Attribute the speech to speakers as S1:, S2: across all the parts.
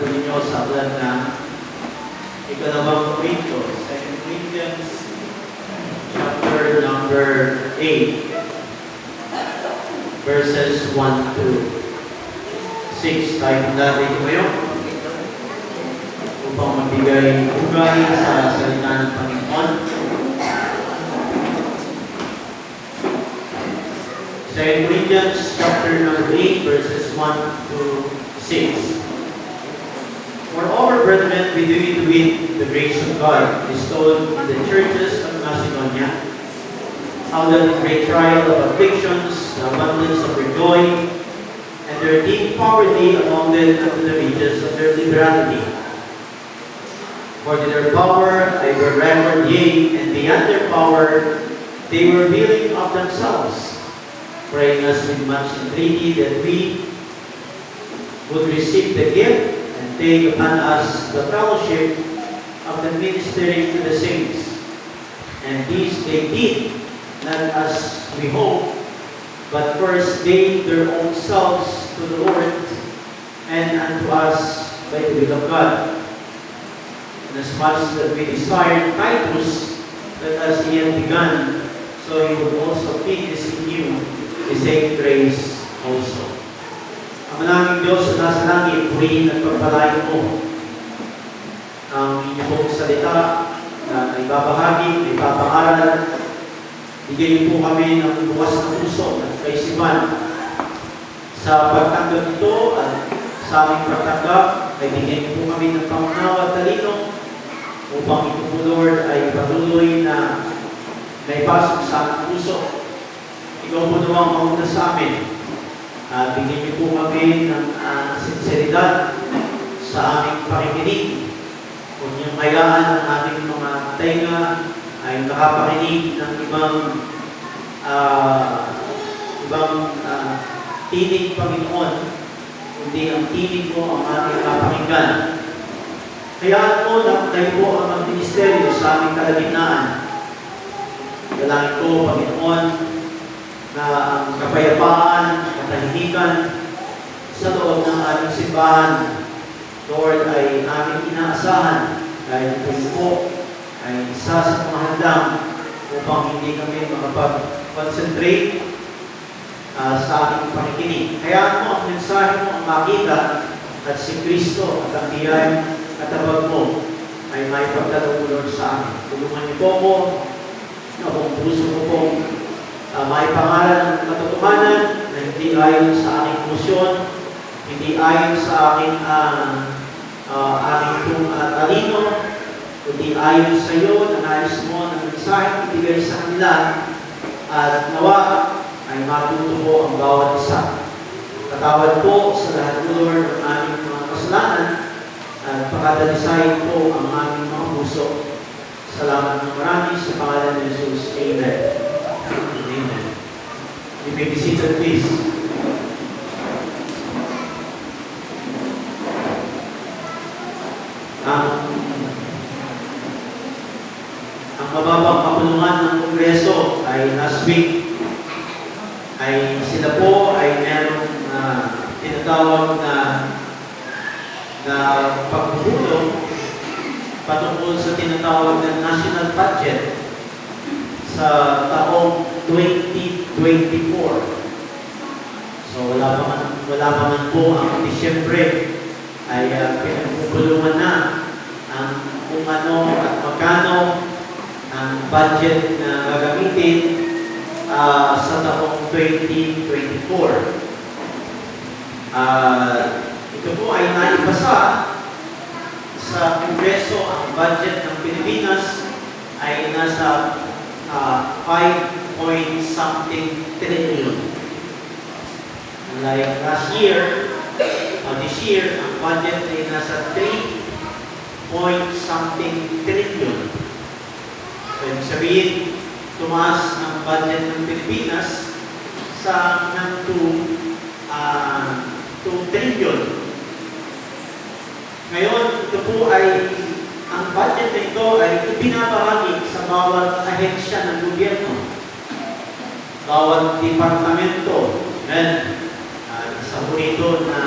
S1: ninyo sa plan na ikalawang Korinto, 2 Corinthians chapter number 8, verses 1 to 6. Tayo handa rin kayo upang magbigay ugay sa salita ng Panginoon. 2 Corinthians chapter number 8, verses 1 to 6. Moreover, brethren, we do it with the grace of God bestowed on the churches of Macedonia, how that in great trial of afflictions, the abundance of their joy, and their deep poverty amounted unto the riches of their liberality. For to their power they were reckoned, yea, and beyond their power they were willing of themselves, praying us with much entreaty that we would receive the gift and take upon us the fellowship of the ministering to the saints. And this they did, not as we hope, but first gave their own selves to the Lord, and unto us by the will of God. And as much that we desired Titus, that as he had begun, so he would also finish in you the same grace also. Ang mananging Diyos na nasa langit, purihin at pagpalain mo ang inyong salita na ibabahagi, ipapangaral. Bigyan niyo po kami ng bukas na puso at kaisipan sa pagtanggap nito at sa aming pagtanggap ay bigyan niyo po kami ng pangunawa at talino upang ito po, Lord, ay patuloy na may pasok sa aming puso. Ikaw po nawang mauna sa amin. Bigyan niyo po kami ng sinseridad sa aming pakikinig. Kung yung kayaan ng ating mga tainga ay nakapakinig ng ibang tinig, Panginoon, kundi ang tinig mo ang ating kapakinggan. Kayaan mo na kayo po ang magministeryo sa aming kalagitnaan. Dalangin ko, Panginoon, na ang kapayapaan, katahimikan sa loob ng ating simbahan, Lord, ay aming inaasahan dahil ito po ay isa sa mga handang upang hindi kami makapag-concentrate sa ating pakikinig. Kaya mo ang mensahe mo ang makita at si Kristo at ang biyayang katabag mo ay may pagtatulong, Lord, sa amin. Tulungan niyo po mo na kung puso ko pong may pangalan ng katotohanan na hindi ayon sa aking emosyon, hindi ayon sa aking talino, kundi ayon sa iyo na nais mo ng mensahe ibigay sa kanila at nawa ay matutubo ang bawat isa. Patawad po sa lahat, Lord, ng aming mga kasalanan at pakadalisayin po ang aming mga puso. Salamat ng marami sa pangalan ni Jesus. Amen. Amen. You may be seated, please. Ang mababang kapulungan ng Kongreso ay last week ay sila po ay merong tinatawag na pagpupulong patungkol sa tinatawag na national budget sa taong 2024. So wala pa man po ang Disyembre ay pinagpupulungan na ang kung ano at magkano ang budget na gagamitin sa taong 2024. Ito po ay naipasa sa Kongreso. Ang budget ng Pilipinas ay nasa 5-point-something trillion. Like last year, this year, ang budget ay nasa 3-point-something trillion. So, ibig sabihin, tumaas ng budget ng Pilipinas ng 2 trillion. Ngayon, ito po ay, ang budget na ito ay ipinapahagi sa bawat ahensya ng gobyerno, bawat departamento. Isa po rito na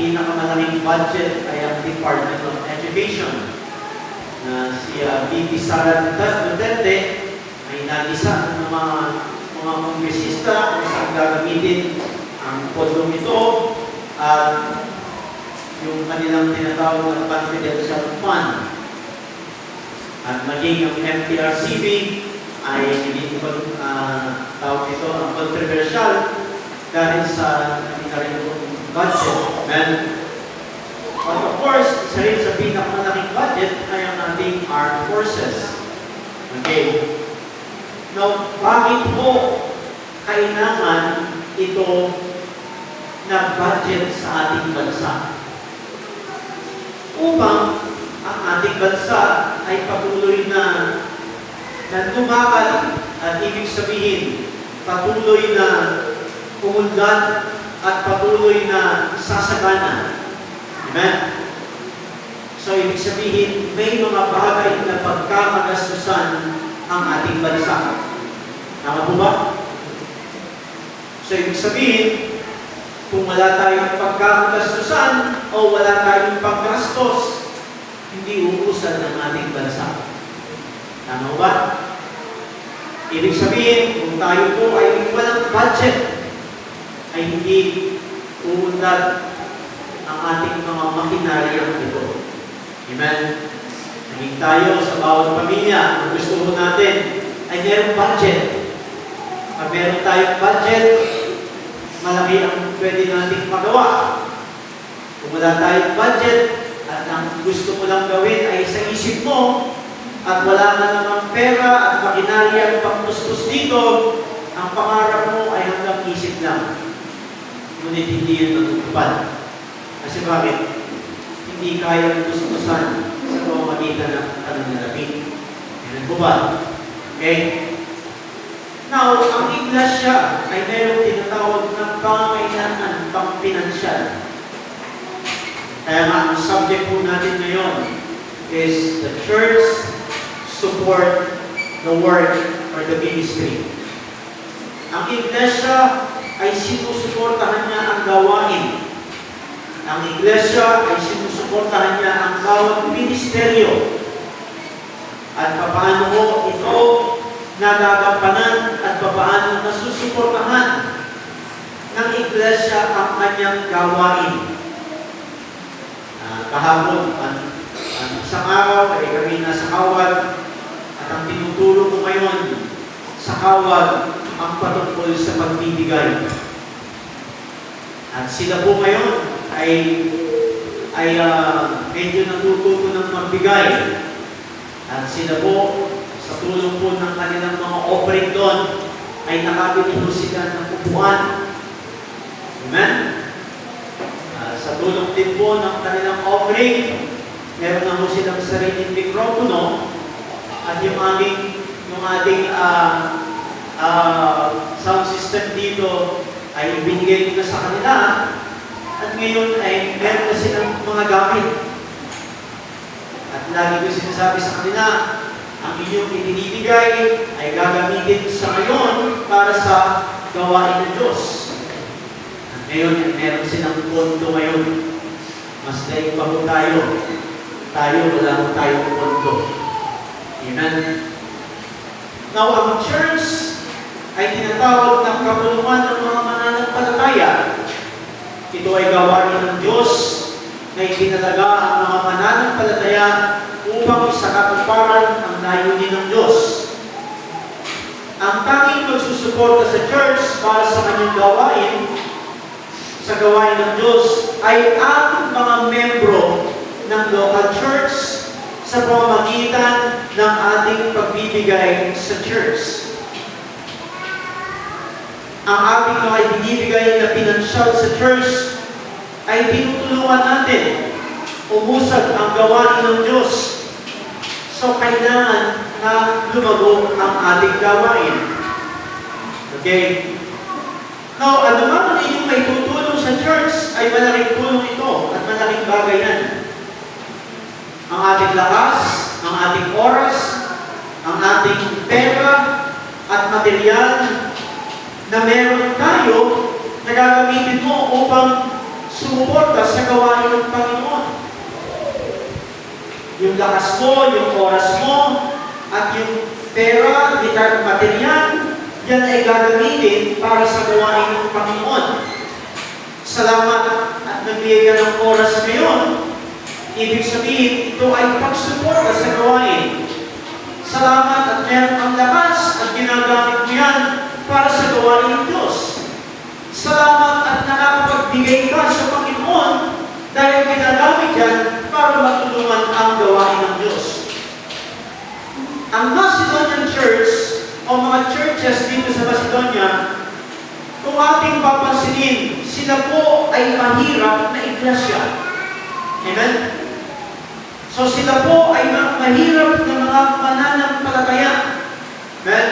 S1: pinakamalaking budget ay ang Department of Education na si VP Sara Duterte ay nagisa ng mga kongresista kung saan gagamitin ang pondong ito at yung kanilang tinatawag na confidential fund. At maging ang MTRCB ay hindi ko tawag ito ang controversial dahil sa narin budget. Amen. But of course, isa rin sa pinakamalaking budget ay ang ating armed forces. Okay. Now, bakit po kailangan ito na budget sa ating bansa? Upang ang ating bansa ay patuloy na lumakad at ibig sabihin patuloy na umunlad at patuloy na sasagana. Amen? So, ibig sabihin, may mga bagay na pagkakagastusan ang ating bansa. Tama po ba? So, ibig sabihin, kung wala tayong pagkakagastusan o wala tayong paggastos, hindi uusan ng ating bansa. Tama ba? Ibig sabihin, kung tayo po ay walang budget, ay hindi uunlad ang ating mga makinaryang ito. Amen? Naging tayo sa bawat pamilya, kung gusto mo natin, ay mayroong budget. Pag meron tayong budget, malaki ang pwede nating magawa. Kung wala tayong budget, at ang gusto mo lang gawin ay sa isip mo, at wala ka namang pera at makinarya ang pangtustos dito, ang pangarap mo ay hanggang isip lang. Ngunit hindi yun natutupad. Kasi bakit? Hindi kaya gustusan sa pamamagitan ng pananalapi. Yan po ba? Okay? Now, ang iglesia ay mayroong tinatawag ng pangailangan pang-pinansyal. Kaya nga, ang subject po natin ngayon is the church support the work or the ministry. Ang iglesia ay sinusuportahan niya ang gawain. Ang iglesia ay sinusuportahan niya ang bawat ministeryo. At paano mo ito nagagampanan at paano nasusuportahan ng iglesia ang kanyang gawain. Kahapon, isang araw ay kami nasa Kawad at ang tinuturo ko ngayon sa Kawad ang patungkol sa pagbibigay. At sila po ngayon ay medyo natututo ng magbigay. At sila po, sa tulong po ng kanilang mga offering doon, ay nakabili po sila ng upuan. Amen? Sa tulong din po ng kanilang offering, meron na po silang sariling mikropono at yung ating sound system dito ay ibinigay ko na sa kanila at ngayon ay meron na silang mga gamit. At lagi ko sinasabi sa kanila, ang inyong ibinibigay ay gagamitin sa ngayon para sa gawain ng Diyos. At ngayon ay meron silang pondo ngayon. Mas daig pa po tayo. Tayo, wala po tayong pondo. Amen? Now, ang church ay tinatawag ng kapulungan ng mga mananampalataya. Ito ay gawain ng Diyos na itinalaga ang mga mananampalataya upang isakatuparan ang layunin ng Diyos. Ang tanging magsusuporta sa church para sa kanyang gawain, sa gawain ng Diyos, ay ang mga membro ng local church sa pamamagitan ng ating pagbibigay sa church. Ang ating mga ibinibigay na pinansyal sa church ay tinutulungan natin umusad ang gawain ng Diyos. So, kailangan na lumago ang ating gawain. Okay? Now, ano man inyong may tutulong sa church ay malaking tulong ito at malaking bagay yan. Ang ating lakas, ang ating oras, ang ating pera at material na meron tayo na gagamitin mo upang sumuporta sa gawain ng Panginoon. Yung lakas mo, yung oras mo, at yung pera, material, yan ay gagamitin para sa gawain ng Panginoon. Salamat at nagbigay ka ng oras ngayon. Ibig sabihin, ito ay pagsuporta sa gawain. Salamat at meron ang lakas at ginagamit mo yan para sa gawain ng Diyos. Salamat at nakakapagbigay ka sa Panginoon dahil ginagamit yan para matulungan ang gawain ng Diyos. Ang Macedonian Church o mga churches dito sa Macedonia, kung ating papansinin, sila po ay mahirap na iglesia. Amen? So sila po ay mahirap na mga mananampalataya. Amen?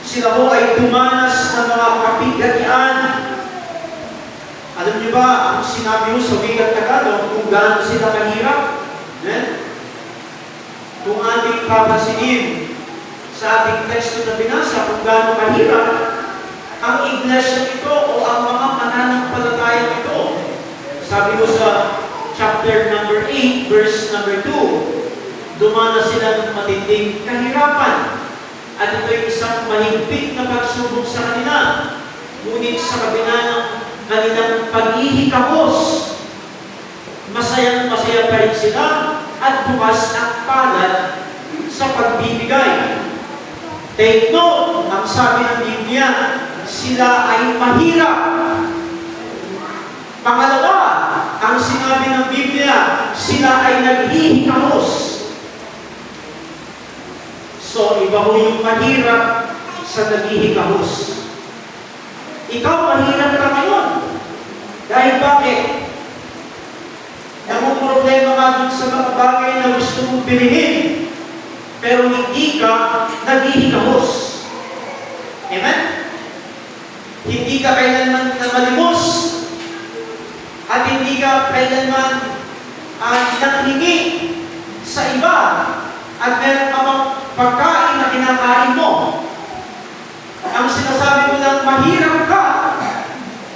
S1: Sila po ay dumanas ng mga kapigatian. Alam niyo ba, ang sinabi mo sa Bigat Tagalog, kung gaano sila kahirap? Amen? Kung ating papansinin sa ating teksto na binasa, kung gaano kahirap, ang iglesia ito o ang mga mananampalataya ito. Sabi ko sa chapter number 8, verse number 2, dumana sila ng matinding kahirapan. At ito ay isang mahigpit na pagsubok sa kanila. Ngunit sa kabila ng kanilang paghihikahos, masayang-masaya pa rin sila at bukas ang palad sa pagbibigay. Take note, ang sabi ng Biblia, sila ay mahirap. Pangalawa, ang sinabi ng Biblia, sila ay naghihikahos. So, iba ho yung mahirap sa naghihikahos. Ikaw mahirap ka ngayon. Dahil bakit? Namumroblema ka dun sa mga bagay na gusto mong bilhin, pero hindi ka naghihikahos. Amen? Hindi ka kailanman namalimos at hindi ka kailanman nanghingi sa iba at meron ka mang pagkain na kinakain mo. Ang sinasabi mo lang, mahirap ka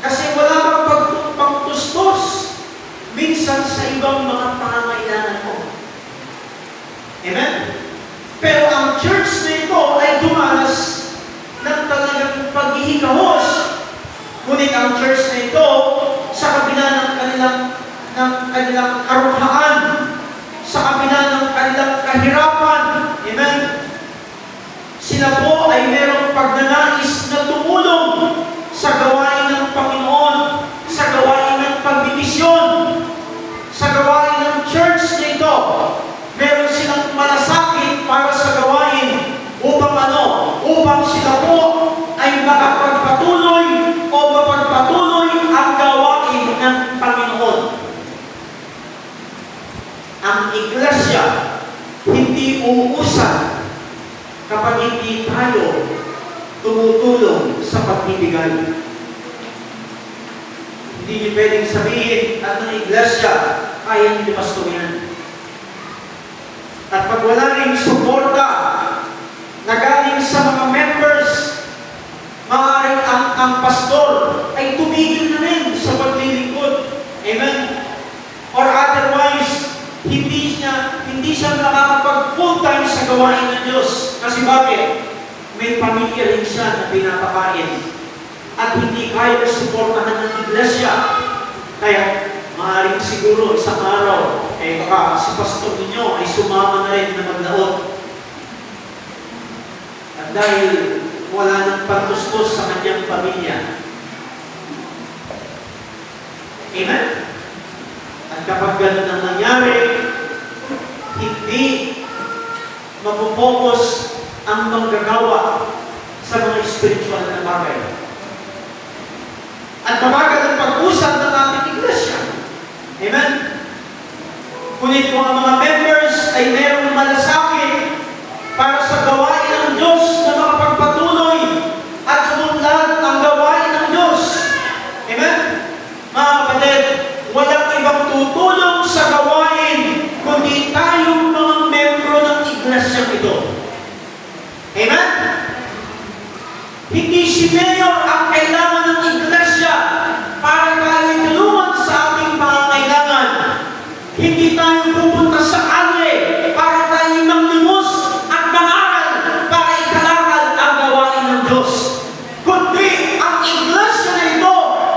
S1: kasi wala kang pagtustos minsan sa ibang mga pangangailangan mo. Amen? Pero ang church na ito ay dumanas ng talagang paghihikahos. Ngunit ang church na ito, sa kabila ng kanilang karuhaan, sa kabila ng kanilang kahirapan, amen, sila po ay merong pagnanais na tumulong sa gawain ng Panginoon, sa gawain ng pagbimisyon, sa gawain ng church na ito. Meron silang malasakit para sa gawain upang upang sila po ay makapagpatuloy o mapagpatuloy ang gawain ng Panginoon. Ang iglesia hindi uusad kapag hindi tayo tumutulong sa pagbibigay. Hindi niyo pwedeng sabihin at ng iglesia kaya niyo pasto yan. At pag wala rin suporta na galing sa mga members, maaaring ang pastor ay tumigil na rin sa paglilingkod. Amen? Or otherwise, hindi siya nakakapag full-time sa gawain ng Diyos. Kasi bakit? May pamilya rin siya na pinapakain. At hindi kaya suportahan ng iglesia. Kaya, maaaring siguro isang araw, baka si pastor ninyo ay sumama na rin na maglaot. At dahil wala nang pantustos sa kanyang pamilya. Amen? At kapag ganun ang nangyari, hindi mapopokus ang manggagawa sa mga spiritual na bagay. At mabagal ang pag-usap ng ating iglesia. Amen? Ngunit kung ang mga members ay mayroong malasakit para sa gawain ng Diyos na makapagpatuloy at umunlad ang gawain ng Diyos. Amen? Mga kapatid, walang ibang tutulong sa gawain kundi tayong mga membro ng iglesia ito. Amen? Hindi si Mayor ang kailangan ng iglesia para tayo tulungan sa
S2: Hindi tayo pupunta sa kalye para tayo manglimos at mangaral para ikalakal ang gawain ng Diyos. Kundi ang iglesia na ito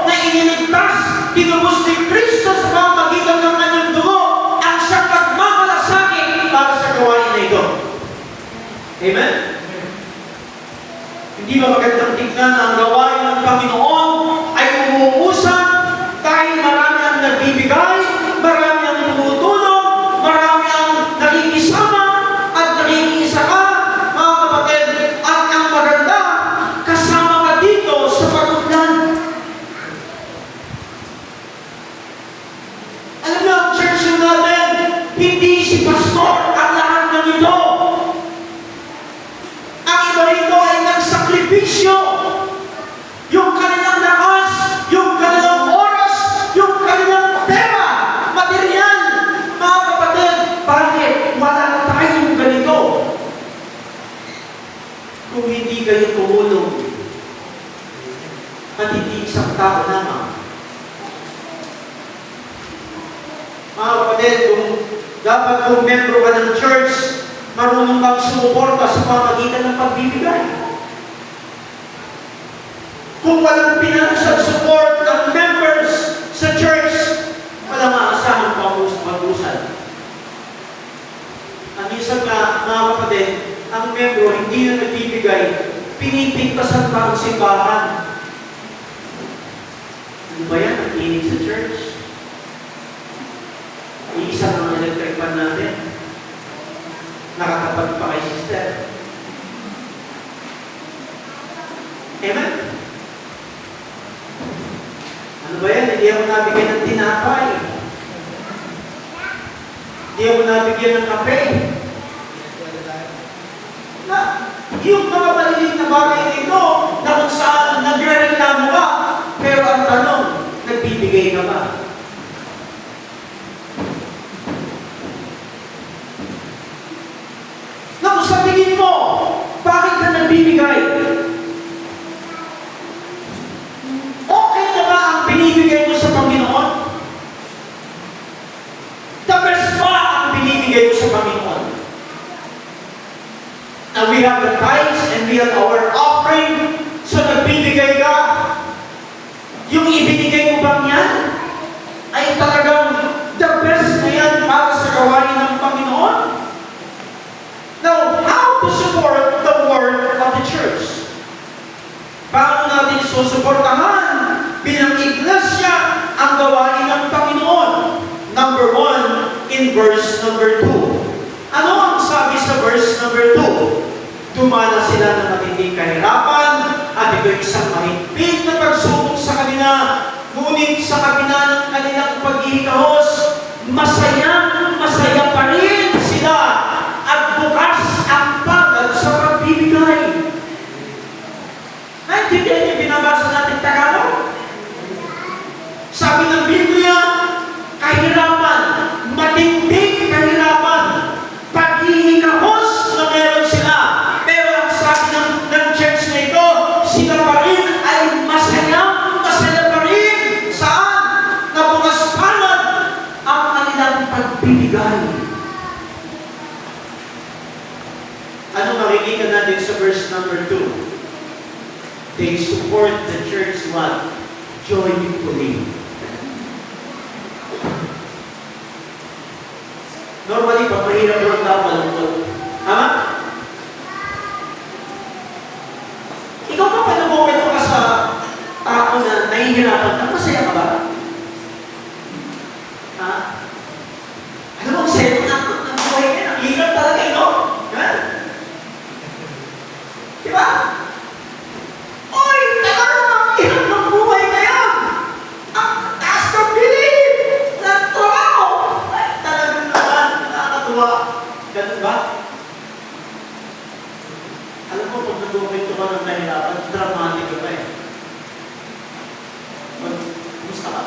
S2: na iniligtas, tinubos ni Kristo sa pamamagitan ng kanyang dugo ang siyang pagmamalasakit para sa gawain na ito. Amen? Hindi ba magandang tignan na ang gawain ng Panginoon ay umuusan dahil marami ang nagbibigay, marami ang tumutulong, marami ang nakikisama at nakikisa ka, mga kapatid, at ang maganda, kasama ka dito sa pagugnan. Alam niyo, ang church natin, hindi si pastor ang lahat ng ito. Ang iba rito ay nagsakripisyo. Yung kanilang lakas, yung kanilang oras, yung kanilang pera, material. Mga kapatid, bakit wala tayong ganito? Kung hindi kayo tumulong at hindi isang tao lamang. Mga kapatid, kung membro ka ng church, marunong kang sumuporta sa pamamagitan ng pagbibigay. Kung walang financial support ng members sa church, walang maasahang pag-usan. Ang isang nga, mga kapatid, ang membro hindi na nagbibigay, pinipintasan pa ang simbahan. Ano ba yan? Ang inig sa church? Iisa ng electric fan natin. Nakatapag pa kay sister. Amen? Ano ba yan? Hindi ako nabigyan ng tinapay. Hindi ako nabigyan ng kape. Na, yung mga maliliit na bagay nito, na kung saan nagre-reklamo ka, pero ang tanong, nagbibigay ka ba? Na kung sa tingin mo, bakit ka nagbibigay? Okay na ba ang binibigay mo sa Panginoon? The best ba ang binibigay mo sa Panginoon? Now we have the tithes and we have our offering. So nagbibigay ka. Yung ibinigay mo bang yan ay talagang the best na yan para sa gawain ng Panginoon? Now, how to support the work of the church? Paano natin susuportahan bilang iglesia ang gawain ng Panginoon? Number 1, in verse number 2. Ano ang sabi sa verse number 2? Dumala sila ng matinding kahirapan at ito'y isang mahigpit na pagsubok sa kanila. Ngunit sa kabila ng kanilang paghihikahos, masaya pa rin sila at bukas ang palad sa pagbibigay. Naintindihan niyo binabasa natin Tagalog? Sabi ng Biblia, kahirapan, matinding kahirapan, paghihikahos na meron sila. Pero ang sabi ng church na ito, sila pa rin ay masaya pa rin. Saan? Na bukas palad ang kanilang pagbibigay. Ano makikita natin sa verse number 2? They support the church what? Joyfully. Normally, pag mahirap lang tao, malungkot. Tama? Ikaw pa panabukin ka sa tao na nahihirapan ka, masaya ka ba? Ha? Alam mo, sa'yo ang buhay niya, ang hirap talaga, no? Ha? Diba? Oy, talagang ang hirap ng buhay ngayon! Ang taas ng bilhin! Ng trabaho! Ay, talagang naman, nakakatuwa. Ganun ba? Alam mo, pag nag-uwento ka ng nahirapan, dramatic ka ba eh. Kumusta ka?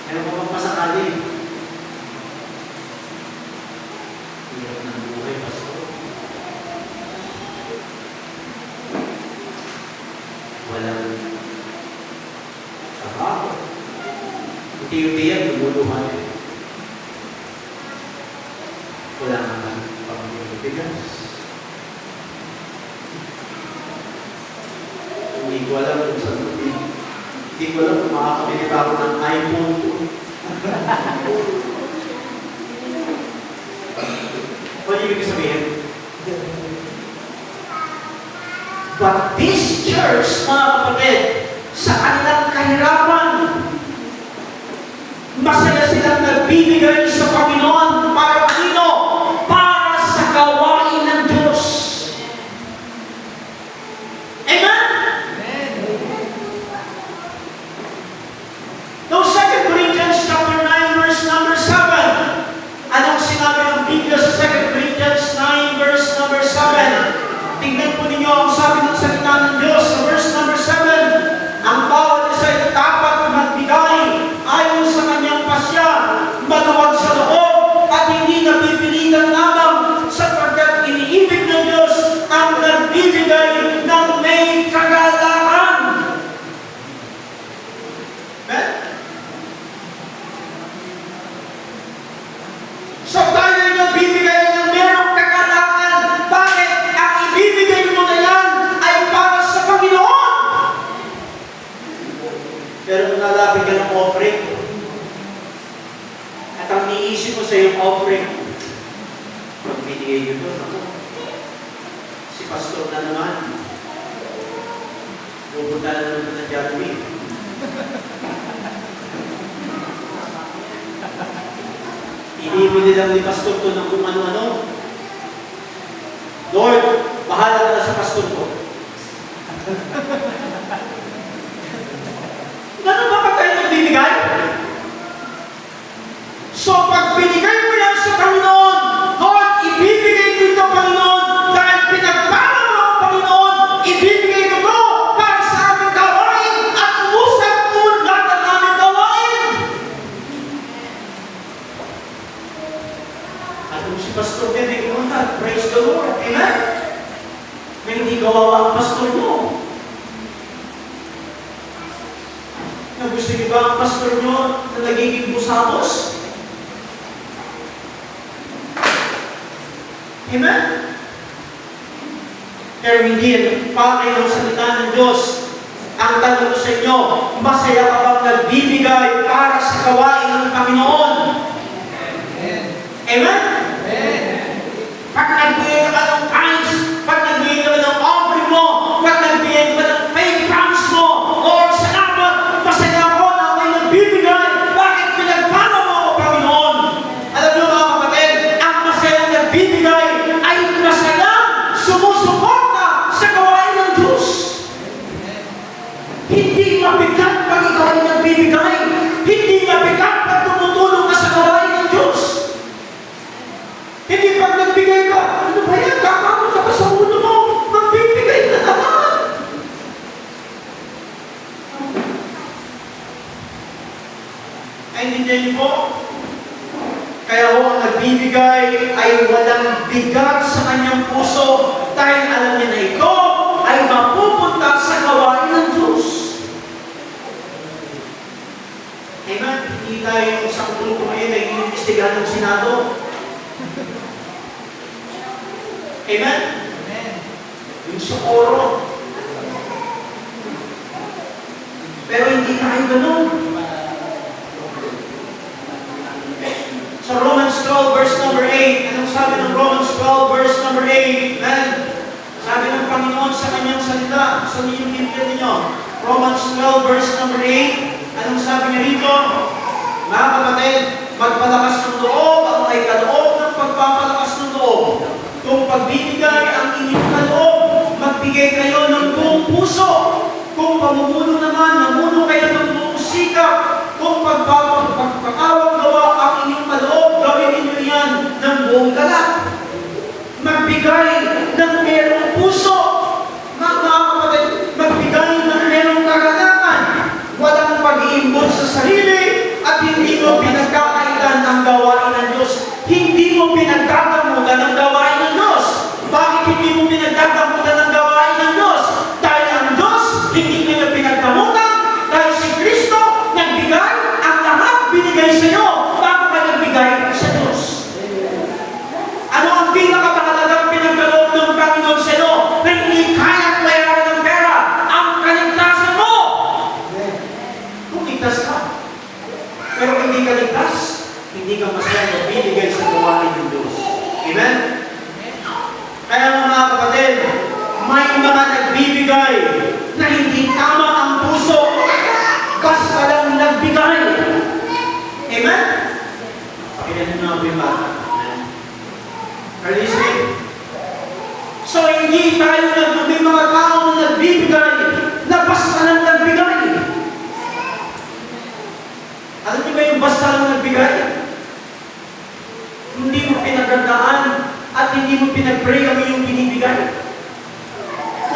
S2: Meron ka bang masakali? Hirap ng buhay, pastor. Walang trabaho. Unti-unti yan, lumuluhan yan. Wala naman pang-bigas. Hindi ko alam kung saan hindi ko alam kung makakabili pa ako ng iPhone. Ano ibig sabihin? But this church, mga kapatid, sa kanilang kahirapan, masaya silang nagbibigay sa Panginoon para sino? Para sa gawain ng Diyos. Amen? Now, 2 Corinthians chapter 9, verse number 7. Anong sinabi ng Biblia sa 2 Corinthians 9, verse number 7? Tingnan po ninyo ang sabi ng salita ng Diyos sa verse number 7. Ang bawat isa ay dapat magbigay ayon sa kanyang pasya, maluwag sa loob, at hindi napipilitan lamang sapagkat iniibig ng Diyos ang nagbibigay ng may kagalakan. Amen? So tayo ay nagbibigay ng merong kagalakan. Bakit? Ang ibibigay mo na yan ay para sa Panginoon. Pero kung nalapit ka ng offering, at ang niisip mo sa iyong offering, pag binigay ko ito, si pastor na naman, pupunta na naman ng Jollibee. Inibili lang ni pastor ko ng kung ano-ano. Lord, bahala ka na sa pastor ko. Ganun ba pa tayo nagbibigay? So, pag binigay mo yan sa Panginoon, Lord, ibibigay ko ito, Panginoon, dahil pinagpala mo ang Panginoon, ibibigay ko ito para sa aming gawain at usap mo lahat ng aming gawain. At kung si Pastor Ben ay kumunta, praise the Lord, amen? May hindi kawawa ang pastor mo. Na gusto niyo ba ang pastor nyo na nagiging busabos? Amen? Pero hindi yan pakay ng salita ng Diyos. Ang tanong ko sa inyo, masaya ka bang nagbibigay para sa gawain ng Panginoon? Amen? Amen? Pag nagbigay ka ng tithes, pag nagbigay ka ng offering mo, pag nagbigay ka ng faith promise mo, Lord, salamat, masaya ako na may nagbibigay. Bakit pinagpala mo ako, Panginoon? Alam niyo mga kapatid, ang masayang nagbibigay ay masayang sumusuporta sa gawain ng Diyos. Hindi mabigat pag ikaw ay nagbibigay. Hindi mabigat pag tumutulong ka sa gawain ng Diyos. Hindi pag nagbigay ka, ano ba yan? Kakamot ka pa sa ulo mo, magbibigay na naman. Ay, hindi niyo po. Kaya ho, ang nagbibigay ay walang bigat sa kanyang puso dahil alam niya na ito ay mapupunta sa gawain ng Diyos. Amen? Hindi tayo isang grupo ngayon ay inimbestigahan ng Senado. Amen? Yung Socorro. Pero hindi tayo ganun. Sa Romans 12 verse number 8, anong sabi ng Romans 12 verse number 8? Amen? Sabi ng Panginoon sa kanyang salita, sa inyong Biblia ninyo, Romans 12 verse number 8, anong sabi niya rito? Mga kapatid, magpalakas ng loob ang may kaloob ng pagpapalakas ng loob. Kung pagbibigay ang inyong kaloob, magbigay kayo ng buong puso. Kung pamumuno naman, namuno kayo ng buong sikap. Kung pagpapakawang gawa ang inyong kaloob, gawin ninyo yan ng buong galak. Magbigay ng merong puso. Mga kapatid, magbigay ng merong kagalakan. Walang pag-iimbot sa sarili at hindi mo pinagkakaitan ang gawain ng Diyos. Hindi mo pinagkakamutan ang gawain ng Diyos. Bakit hindi mo pinagkakamutan ang gawain ng Diyos? Dahil ang Diyos hindi niya pinagkamutan. Dahil si Kristo nagbigay ang lahat nagbigay sa iyo bago ka nagbigay sa Diyos. Ano ang pinakamahalagang pinagkaloob ng Panginoon sa iyo na hindi kaya bayaran ng pera? Ang kaligtasan mo! Kung ligtas ka, pero hindi ka ligtas, hindi ka masaya bibigay sa gawain ng Diyos. Amen? Kaya mga kapatid, may mga nagbibigay na hindi tama ang puso, basta lang nagbigay. Amen? Pakinggan nyo ang bimata. Are you listening? So, hindi tayo may mga taong nagbibigay na basta lang nagbigay. Alam niyo ba yung basta lang nagbigay? Hindi mo pinagandaan at hindi mo pinag-pray ang iyong binibigay.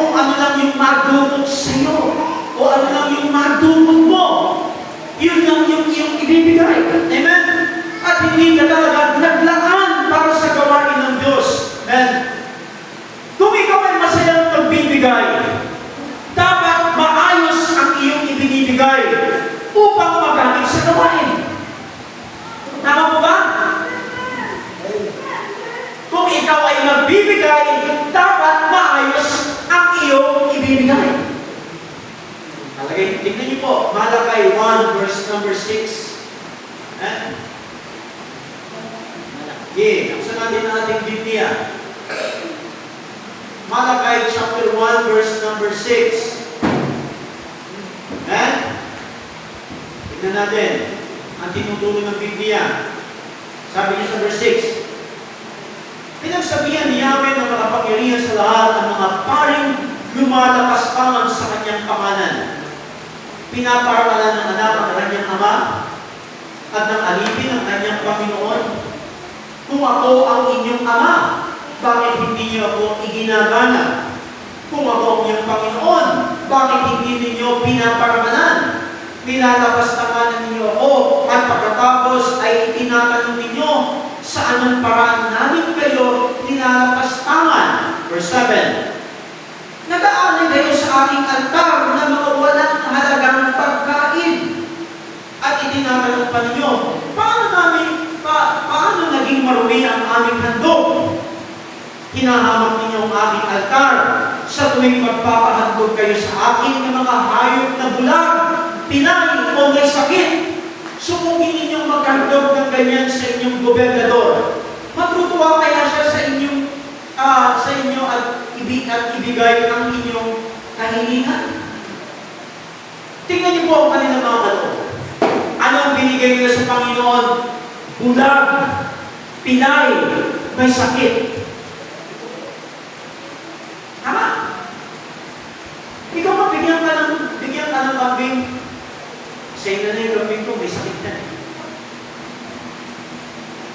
S2: Kung ano lang yung madumot sa iyo o ano lang yung madumot mo, yun lang yung iyong ibibigay. Amen? At hindi ka talaga naglaan para sa gawain ng Diyos. Amen? Kung ikaw ay masayang nagbibigay, dapat maayos ang iyong ibinibigay upang magamit sa gawain. Tama mo ba? Kung ikaw ay nagbibigay, dapat maayos ang iyong ibibigay. Talagay, tignan niyo po, Malakay 1 verse number 6. Buksan natin ang ating Biblia. Malakay chapter 1 verse number 6. Tignan natin ang tinutulong ng Biblia. Sabi niya sa verse 6, pinagsabihan ni Yahweh ng makapangyarihan sa lahat ang mga paring lumalakas-tangan sa kanyang pangalan. Pinaparalan ng anak ang kanyang ama at ng alipin ang kanyang Panginoon. Kung ako ang inyong ama, bakit hindi niyo ako iginagana? Kung ako ang inyong Panginoon, bakit hindi ninyo pinaparamanan? Pinalakas-tanganan ninyo ako at pagkatapos ay tinatanong ninyo sa anong paraan namin kayo nilalapas-tangan. Verse 7, nag-aalay kayo sa aking altar na mga walang halagang pagkain. At itinatanong pa ninyo, paano naging marumi ang aming handog? Hinahamak ninyo ang aking altar sa tuwing magpapahandog kayo sa akin ng mga hayop na bulag, pinay o may sakit. Sumugin ninyong maghandog ng ganyan sa inyong gobernador. Matutuwa kaya siya sa inyo at ibigay ang inyong kahilingan. Tingnan niyo po ang kanilang mga kaloob. Ano ang binigay nila sa Panginoon? Bulag, pinay, may sakit. Tama? Ikaw bigyan ka ng kambing. Sa inyo na yung kambing ko, may sakit na.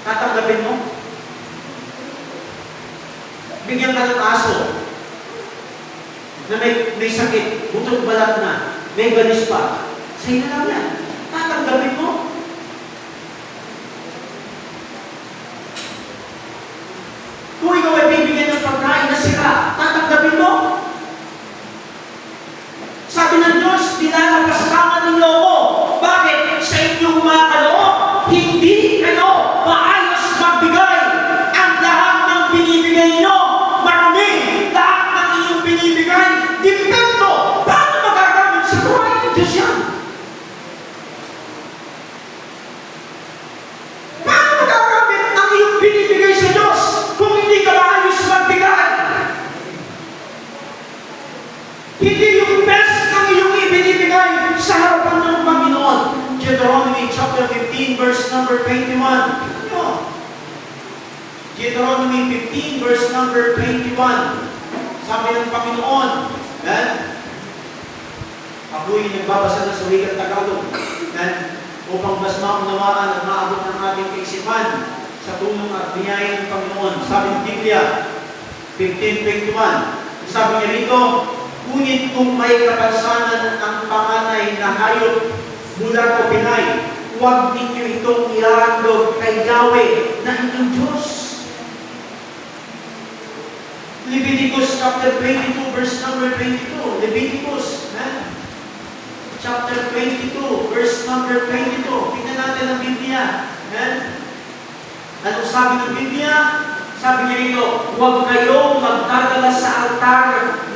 S2: Tatanggapin mo? Bigyan ka ng aso na may sakit, butong balat na, may galis pa. Sa inyo lang yan. Tatanggapin mo? Kung ikaw ay bibigyan ng pagkain na sira, tatanggapin mo? Sabi ng Diyos, nilalakas-tangan ninyo ako. Bakit? Sa inyong mga kaloob, hindi kayo maayos magbigay. Ang lahat ng binibigay nyo, marami. Lahat ng inyong binibigay, dipekto. Paano magagamit sa gawain ng Diyos yan? Paano magagamit ang iyong binibigay sa Diyos kung hindi ka maayos magbigay? Hindi yung best ang iyong ibinibigay sa harapan ng Panginoon. Deuteronomy chapter 15 verse number 21. Deuteronomy 15 verse number 21. Sabi ng Panginoon, ako'y nagbabasa na sa wikang Tagalog, upang mas maunawaan at maabot ng ating kaisipan sa tulong at biyaya ng Panginoon. Sabi ng Biblia, 15:21. Sabi niya rito, ngunit kung may kapansanan ang panganay na hayop, bulag o pinay, huwag ninyo itong iarandog kay Yahweh na inyong Diyos. Leviticus chapter 22 verse number 22. Leviticus chapter 22, verse number 22. Tingnan natin ang Biblia. Amen? Anong sabi ng Biblia? Sabi niya rito, huwag kayong magdadala sa altar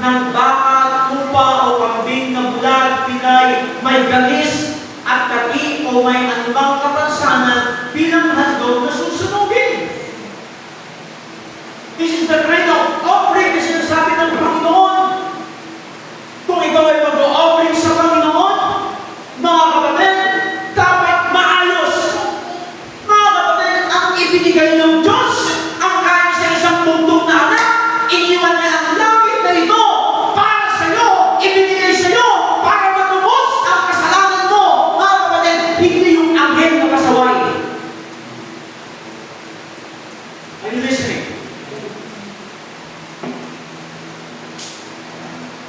S2: ng baka, tupa o kambing na bulag, pinay, may galis at kati o may anumang kapansanan bilang handog na susunugin. This is the kind of offering na sinasabi ng Panginoon. Kung ikaw ay mag-offering sa Panginoon, mga kapatid, dapat maayos. Mga kapatid, ang ibinigay ng Diyos, ang kahit sa isang mundong na anak, iniwan niya ang langit na ito para sa iyo, ibinigay sa iyo, para matubos ang kasalanan mo. Mga kapatid, hindi yung anghel na pasaway. Are you listening?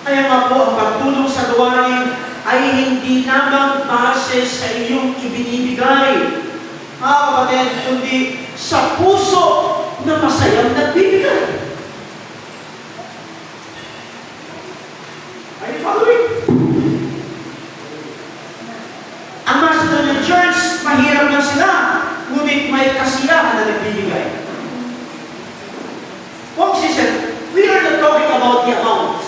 S2: Kaya nga po, ang pagtulong sa gawain ay hindi lamang base sa iyong ibinibigay, mga kapatid, kundi sa puso na masayang nagbibigay. Are you following? Ang Macedonian Church, mahirap lang sila, ngunit may kasiyahan na nagbibigay. Folks, listen, we are not talking about the amount.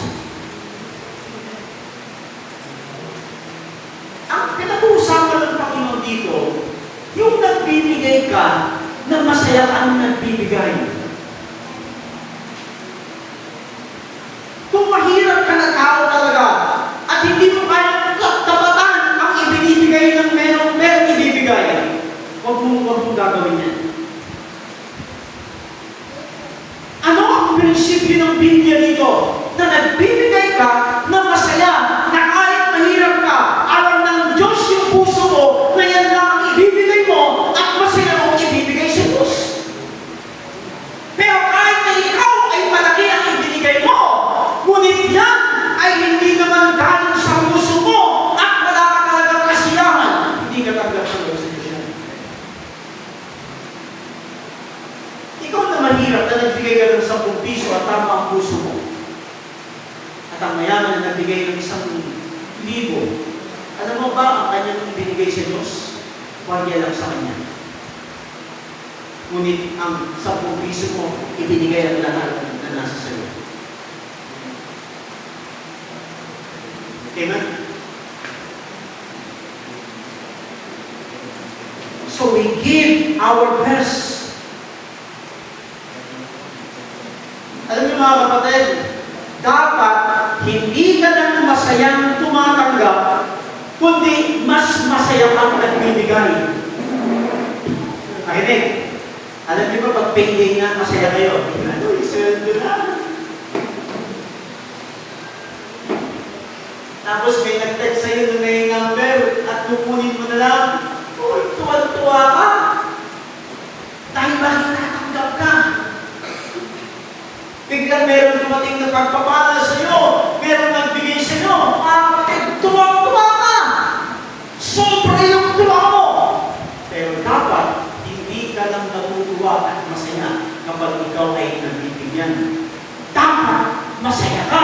S2: Ang pinag-uusapan ng Panginoon dito, yung nagbibigay ka na masaya kang nagbibigay. Kung mahirap ka na tao talaga at hindi mo kayang tapatan ang ibinibigay ng merong ibibigay, huwag mong gagawin yan. Ano ang prinsipyo ng Biblia dito? Na nagbibigay ka na masaya, na kahit mahirap ka, alam ng Diyos yung puso mo, na yan lang ang ibibigay mo at masaya mong ibibigay sa Diyos. Pero kahit na ikaw ay malaki ang ibinigay mo, ngunit yan ay hindi naman galing sa puso mo at wala ka talagang kasiyahan, hindi ka tanggap sa Diyos. Ikaw na mahirap na nagbigay ka ng 10 piso at tama ang puso mo. At ang mayaman na nagbigay ng 1,000. Alam mo ba ang kanyang binigay sa Diyos? Wagya lang sa Kanya. Ngunit ang 10 piso mo, ibinigay ang lahat na nasa sa iyo. Amen? So we give our best. Alam niyo mga kapatid, dapat hindi ka lang masayang tumatanggap, kundi mas masaya kang nagbibigay. Nakinig. Alam niyo ba pag payday nga, masaya kayo? Ano, isweldo na. Tapos may nag-text sa'yo na may number at kukunin mo na lang, uy, tuwan-tuwa ka. Dahil bakit natatanggap ka? Biglang meron dumating na pagpapala sa iyo, meron nagbigay sa iyo, tuwa-tuwa ka! Sobra yung tuwa mo! Pero dapat, hindi ka lang natutuwa at masaya kapag ikaw ay nagbibigyan. Dapat, masaya ka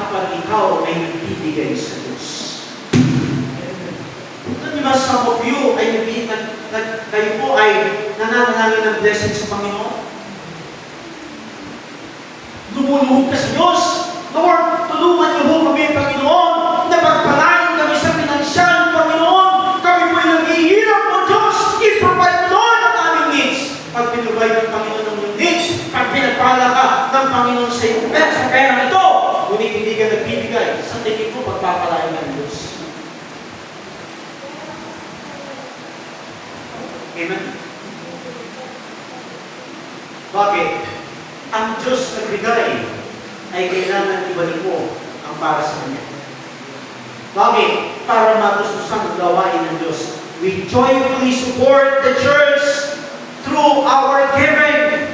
S2: kapag ikaw ay nagbibigay sa Diyos. Ano ba, some of you, kayo po ay nananalangin ng blessing sa Panginoon? Lumuluhod ka sa Diyos. Lord, tulungan niyo po kami, Panginoon, na pagpalain kami sa pinansyal, Panginoon. Kami po'y naghihirap, O Diyos. I-provide mo, Lord, ang aming needs. Pag pinrovide ng Panginoon ng iyong needs, pag pinagpala ka ng Panginoon sa iyong sa pera ito, ngunit hindi ka nagbibigay, sa tingin mo, pagpapalain ng Diyos. Amen? Bakit? Ang Diyos nagbigay ay kailangan ibalik mo ang para sa Kanya. Bakit? Para matustusan ang gawain ng Diyos. We joyfully support the church through our giving.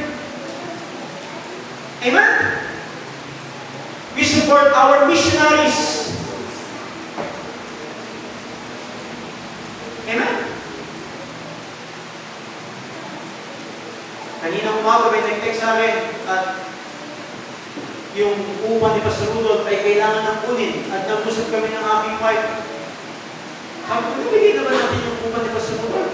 S2: Amen? We support our missionaries. Amen? Kanina umaga may nag-text sa akin at yung upa ni Pastor Rudolph ay kailangan ng kunin at nag-usap kami ng aking wife. Sabi ko, nabigay naman natin yung upa ni Pastor Motor.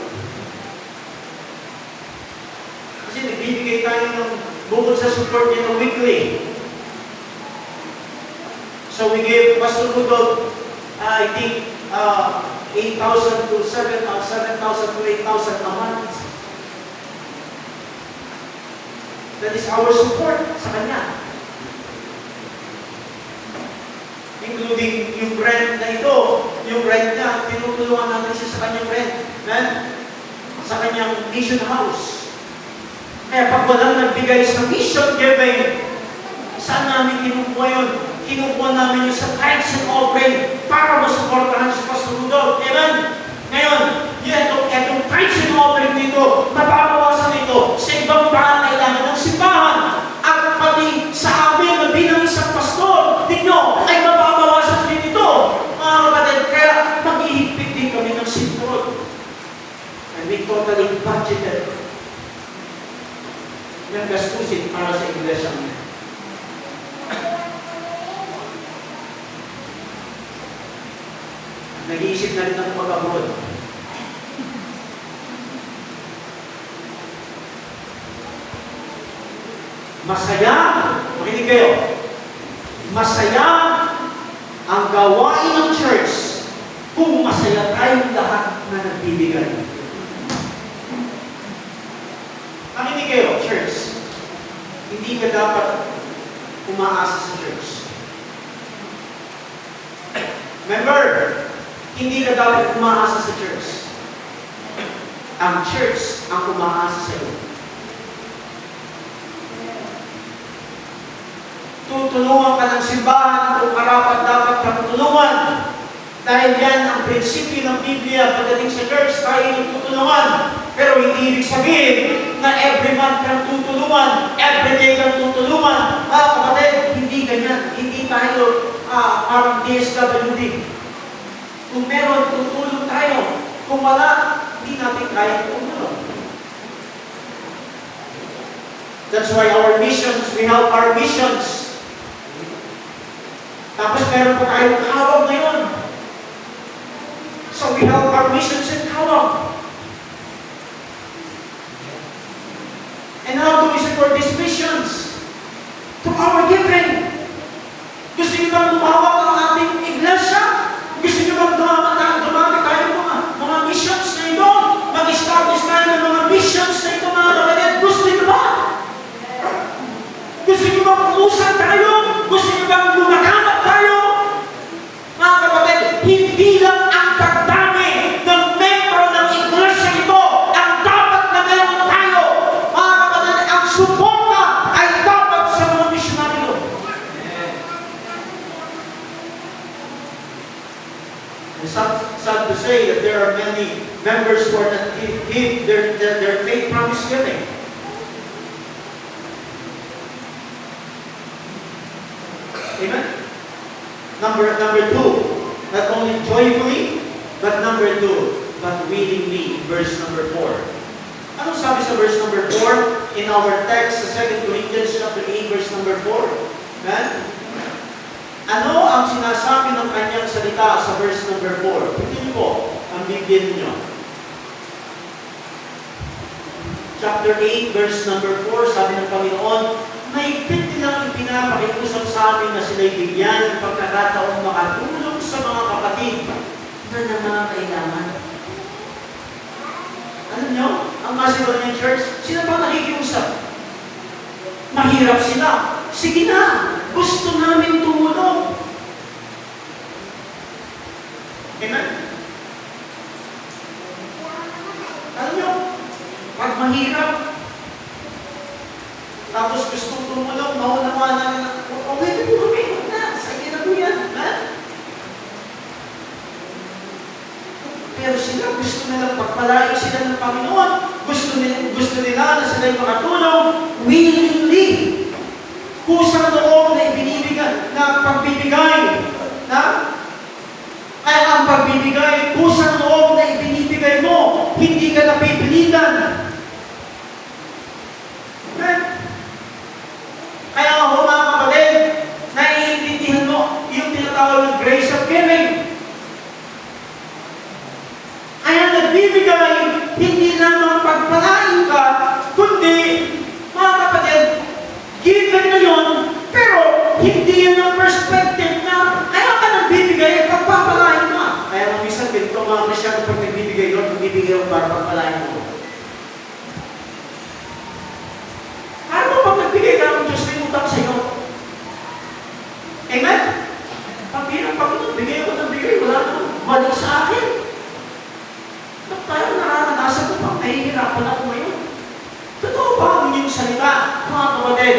S2: Kasi nagbibigay tayo ng bukod sa support niya ng weekly. So we gave Pastor Motor, I think, 8,000 to 7,000 to 8,000 a month. That is our support sa kanya. Including yung rent na ito, yung rent niya, tinutulungan natin siya sa kanyang rent. Amen? Sa kanyang mission house. Kaya pag walang nagbigay sa mission giving, saan namin kinukuha yun? Kinukuha namin yun sa tithes and offering para masuportahan si Pastor Rudolph. Amen? Ngayon, itong tithes and offering dito, mababawasan nito sa ibang pangangailangan ng simbahan. At pati sa amin na bilang isang pastor, ninyo ay mababawasan din ito. Mga kapatid, kaya mag-ihigpit din kami ng sinturod. And we totally budgeted ng gastusin para sa iglesia niya. Nag-iisip na rin ng pag-abroad. Masaya, makinig kayo, masaya ang gawain ng church kung masaya tayong lahat na nagbibigay. Makinig kayo, church, hindi ka dapat umaasa sa church. Remember, hindi ka dapat umaasa sa church. Ang church ang umaasa sa iyo. Tutulungan ka ng simbahan kung karapat-dapat kang tulungan. Dahil yan ang prinsipyo ng Biblia pagdating sa church, tayo tutulungan. Pero hindi ibig sabihin na every month kang tutulungan, every day kang tutulungan. Kapatid, hindi ganyan. Hindi tayo parang DSWD. Kung meron, tutulong tayo. Kung wala, hindi natin kaya tutulong. That's why our missions, we help our missions. Tapos meron pa tayong Kawag ngayon. So we help our missions in Kawag. And how do we support these missions? Through our giving. Gusto niyo bang lumawak ang ating iglesia? Gusto niyo bang dumami tayo mga missions na ito? Mag-establish tayo ng mga missions na ito, mga kapatid? Gusto niyo ba? Gusto niyo bang uusap tayo? Gusto niyo bang lumakanap tayo? Mga kapatid, hindi lang ang pagdami ng membro ng iglesia ito ang dapat na meron tayo. Mga kapatid, ang suporta ay dapat sa mga misyonaryo. It's sad to say that there are many members who are not give their faith promise giving. Amen? Number two, not only joyfully, but number two, but willingly, verse number 4. Anong sabi sa verse number 4 in our text sa 2 Corinthians chapter 8, verse number 4? Amen? Ano ang sinasabi ng kanyang salita sa verse number 4? Tingnan po ang Biblia ninyo. Chapter 8, verse number 4, sabi ng Panginoon, mahigpit nilang ipinapakiusap sa amin na sila'y bigyan ng pagkakataong makatulong sa mga kapatid na nangangailangan. Alam nyo, ang Macedonian Church, sila pa nakikiusap. Mahirap sila. Sige na, gusto namin tumulong. Amen? Alam nyo, pag mahirap, tapos gusto tumulong, maunawa na, okay na po kami, na, sige na po yan, ha? Pero sila, gusto nilang pagpalain sila ng Panginoon, gusto nila na sila'y makatulong, willingly, kusang loob na ibinibigay, na pagbibigay, na? Kaya ang pagbibigay, kusang loob na ibinibigay mo, hindi ka napipilitan. Kaya nga mga kapatid, naiintindihan mo yung tinatawag ng grace of giving. pagpapalain mo. Paano mo pag nagbigay ka ng Diyos, may utang sa iyo? Amen? Pag bilang Panginoon, bigay ako ng bigay, wala nang balik sa akin. Ba't tayo nararanasan ko pang nahihirapan ako ngayon? Totoo ba ang inyong salita, mga kapatid?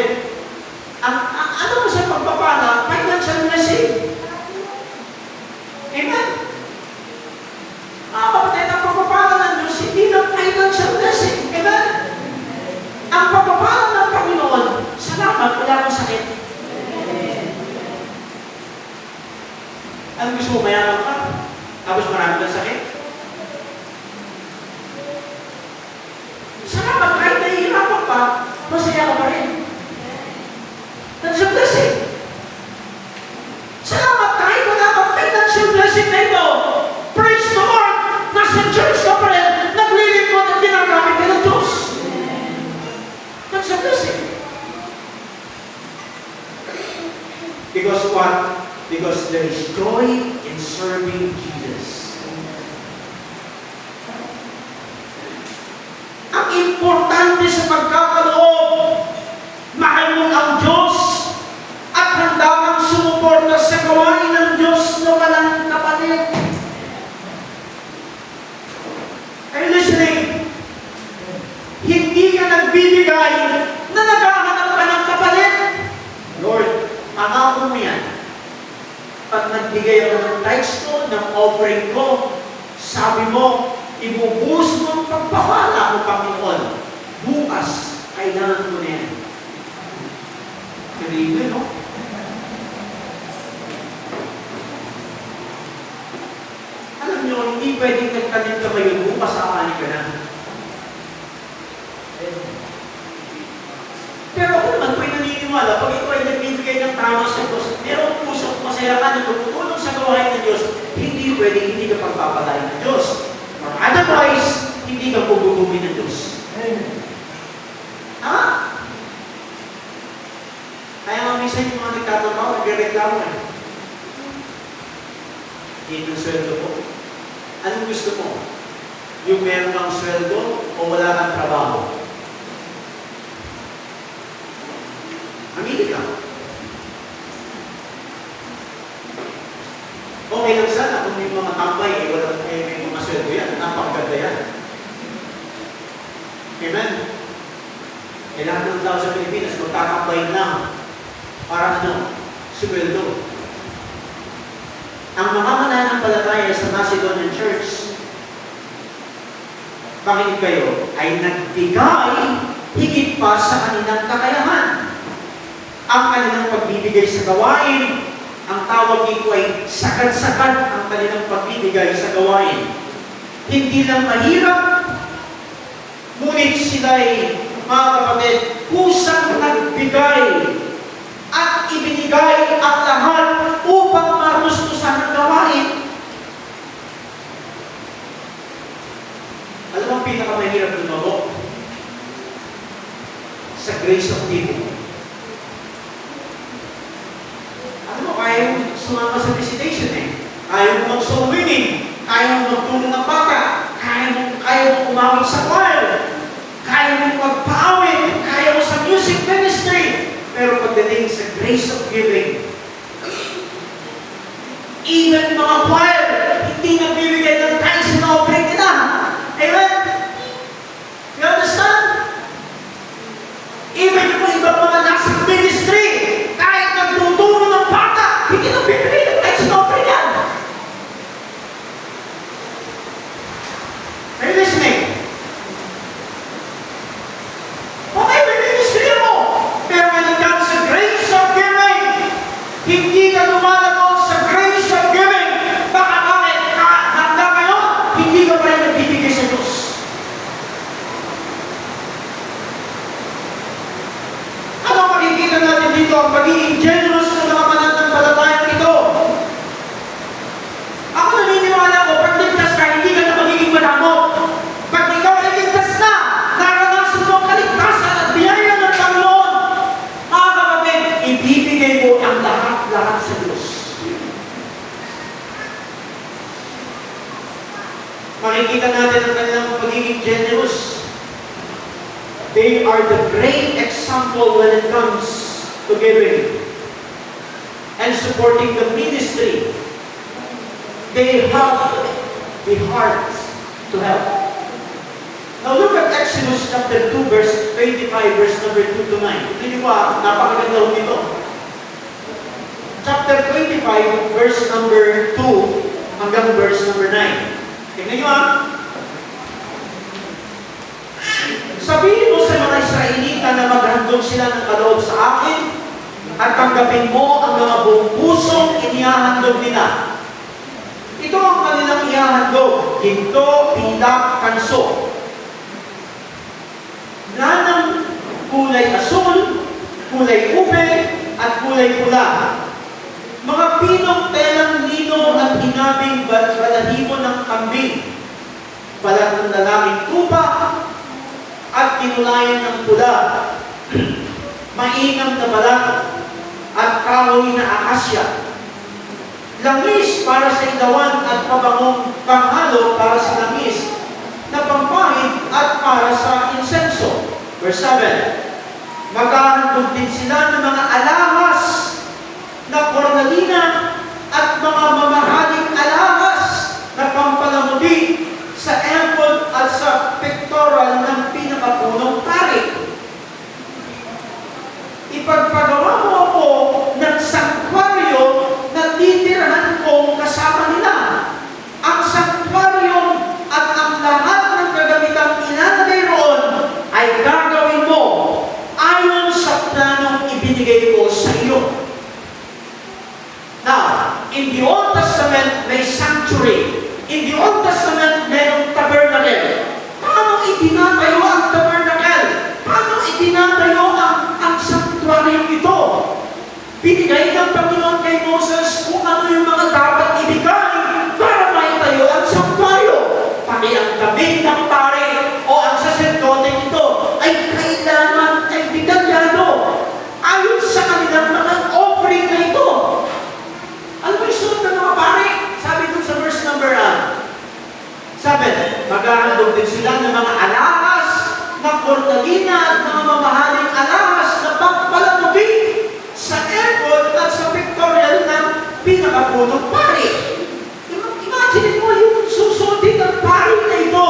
S2: Ano mo sa pagpapala? Financial blessing. Amen? Mga kapatid, ang pagpapala ng Diyos, hindi lang financial blessing. Amen? Ang pagpapala ng Panginoon, salamat, wala akong sakit. Ano gusto mo, mayaman ka? Tapos marami kang sakit? Salamat, kahit nahihirapan pa, masaya ka pa rin. That's a blessing. Salamat, kahit wala kang financial blessing na ito. Praise the Lord! Nasa church ka pa rin, naglilingkod at ginagamit ka ng Diyos. That's a blessing. Because what? Because there is joy in serving Jesus. Ang importante sa pagkakaloob, mahal mo ang Diyos at handa kang sumuporta sa gawain ng Diyos na walang kapalit. Are you listening? Hindi ka nagbibigay na naghahanap ka ng kapalit. Lord, pangako mo yan. Pag nagbigay ako ng tithes ko, ng offering ko, sabi mo, ibubuhos mo ang pagpapala mo, Panginoon. Bukas, kailangan ko na yan. Kailangan, no? Alam nyo, hindi pwedeng nagtanim ka ngayon, bukas aani ka na. Pero ako naman po'y naniniwala, pag ito ay nagbibigay ng tama sa Diyos, merong pusok, masaya ka na tutulong sa gawain ng Diyos, hindi pwedeng hindi ka pagpapalain ng Diyos. Or otherwise, hindi ka pugugumin ng Diyos. Ha? Kaya nga minsan yung mga nagtatrabaho, nagreklamo eh. Hindi yung sweldo ko. Anong gusto mo? Yung meron kang sweldo o wala kang trabaho? Aminin ka. Okay lang sana kung may mga tambay, may mga sweldo yan. Napakaganda yan. Amen? Kailangan ng tao sa Pilipinas, magkakambay lang para ano? Sweldo. Ang mga mananampalataya sa Macedonian Church, makinig kayo, ay nagbigay higit pa sa kanilang kakayahan. Ang kanilang pagbibigay sa gawain, ang tawag dito ay sagad-sagad ang kanilang pagbibigay sa gawain. Hindi lang mahirap, ngunit sila'y, mga kapatid, kusang nagbigay at ibinigay ang lahat upang magustusan ang gawain. Alam mo ang pinakamahirap lumago? Sa grace of giving. Kaya mo sumama sa visitation eh. Kaya mo mag-soul winning. Kaya mo magtulong ng bata. Kaya mo umawit sa choir. Kaya mo magpaawit. Kaya mo sa music ministry. Pero pagdating sa grace of giving, even mga choir, hindi nagbibigay ng tithes na offering nila. Amen? You understand? Even yung ibang mga nasa ministry, kahit nagtutulong ng bata, hindi na bibigay ng tithes na offering yan. Are you listening? Okay, may ministry mo. Pero when it comes sa grace of giving, hindi ka lumalagon sa grace of giving. Baka generous. They are the great example when it comes to giving and supporting the ministry. They have the heart to help. Now look at Exodus chapter 2, verse 25, verse number 2 to 9. Ito niyo ba, napakaganda ho nito. Chapter 25, verse number 2 hanggang verse number 9. Tingnan niyo Sabihin mo sa mga Israelita na maghandog sila ng kaloob sa akin at tanggapin mo ang mga buong pusong inihahandog nila. Ito ang kanilang ihahandog, ginto, pilak, kanso. Na ng kulay asul, kulay ube, at kulay pula. Mga pinong telang lino at hinabing balahibo ng kambing. Balat ng lalaking tupa at kinulayan ng pula. Mainam na balat at kahoy na akasya. Langis para sa ilawan at pabangong panghalo para sa langis na pampahid at para sa insenso. Verse 7. Maghahandog din sila ng mga alahas na kornalina at mga mamahaling alahas na pampalamuti sa ephod at sa pectoral ng pinakapunong pari. Ipagpagawa mo ako ng sanktuaryo na titirhan kong kasama nila. Ang sanktuaryo at ang lahat ng kagamitang ilalagay roon ay gagawin mo ayon sa planong ibinigay ko sa iyo. Now, in the Old Testament, may sanctuary. In the Old Testament, mayroong tabernacle. Paano itinatayo ang tabernacle? Paano itinatayo ang sanctuary ito? Binigay ng Panginoon kay Moses kung ano yung mga dapat ibigay para maitayo ang sanctuaryo. Pati ang gamit ng pare o ang saserdote nito ay kailangan ay detalyado ayon sa kanilang mga offering na ito. Ano ba yung sunod ng mga pare? Sabi dun sa verse number 7, maghahandog din sila ng mga alahas na kornalina at mga mamahaling alahas na pagpalamuti sa ephod at sa pictorial ng pinakapunong pari. Imagine mo yung susutin ng pari na ito,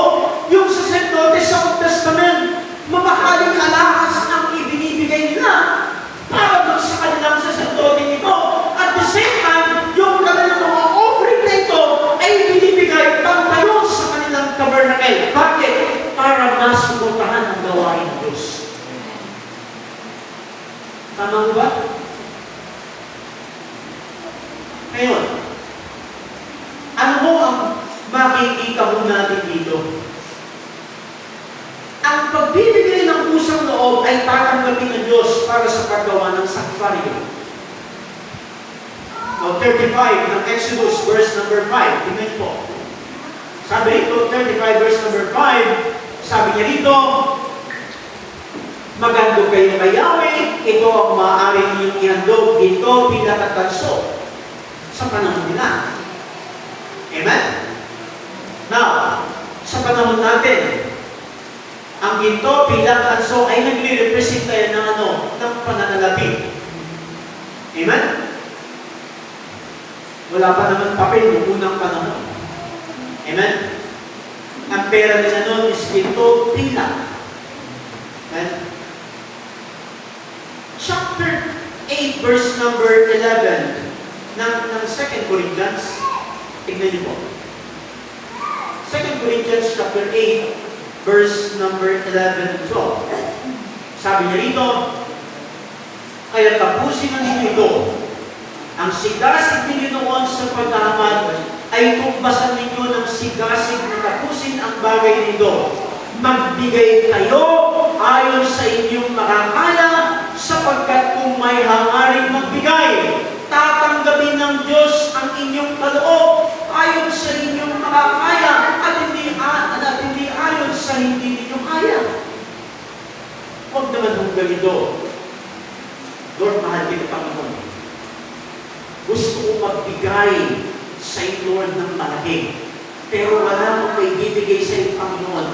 S2: yung saserdote sa Old Testament, mamahaling alahas ang ibinibigay nila para doon sa kanilang saserdote nito. At the same time, yung kanilang mga offering na ito ay ibinibigay pagtayo sa kanilang tabernacle. Bakit? Para masuportahan ang gawain ng Diyos. Tama ba? Ngayon, ano mo ang makikita mo natin dito? Ang pagbibigay ng pusang loob ay tatanggapin ng Diyos para sa paggawa ng sanctuaryo. Now, 35 ng Exodus, verse number 5. Tingnan po. Sabi rito, 35 verse number 5, sabi niya rito, maghandog kayo kay Yahweh, ito ang maaaring ninyong ihandog, ito pinakatanso sa panahon nila. Amen? Now, sa panahon natin, ang ginto bilang tanso ay nagre-represent tayo ng ng pananalapi. Amen? Wala pa naman papel noong unang panahon. Amen? Ang pera nila noon is ginto pila. Amen? Chapter 8, verse number 11 ng 2 Corinthians. Tignan niyo po. 2 Corinthians chapter 8, verse number 11 and 12. Sabi niya rito, kaya tapusin na ninyo ito. Ang sigasig ninyo noon sa pagkahamad ay tukbasan ninyo ng sigasig na tapusin ang bagay nito. Magbigay kayo ayon sa inyong makakaya sapagkat kung may hangaring magbigay, tatanggapin ng Diyos ang inyong kaloob ayon sa inyong makakaya at hindi ayon sa hindi ninyo kaya. Huwag naman mong ganito. Lord, mahal kita, Panginoon. Gusto ko magbigay sa iyo, Lord, ng malaki. Pero wala mong maibibigay sa iyo, Panginoon.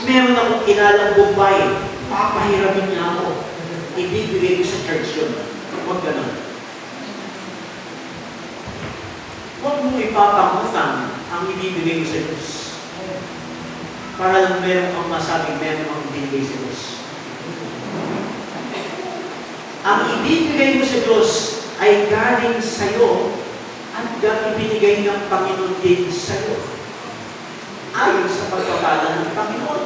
S2: meron akong kilalang Bombay, papahiramin niya ako. Ibibigay ko sa church yun. Huwag ganun. Huwag mo ipapangutang ang ibibigay mo sa Diyos. Para lang meron kang masabing meron kang ibibigay sa Diyos. Ang ibibigay mo sa Diyos ay galing sa'yo at ibinigay ng Panginoon din sa'yo. Ayon sa pagkakala ng Panginoon.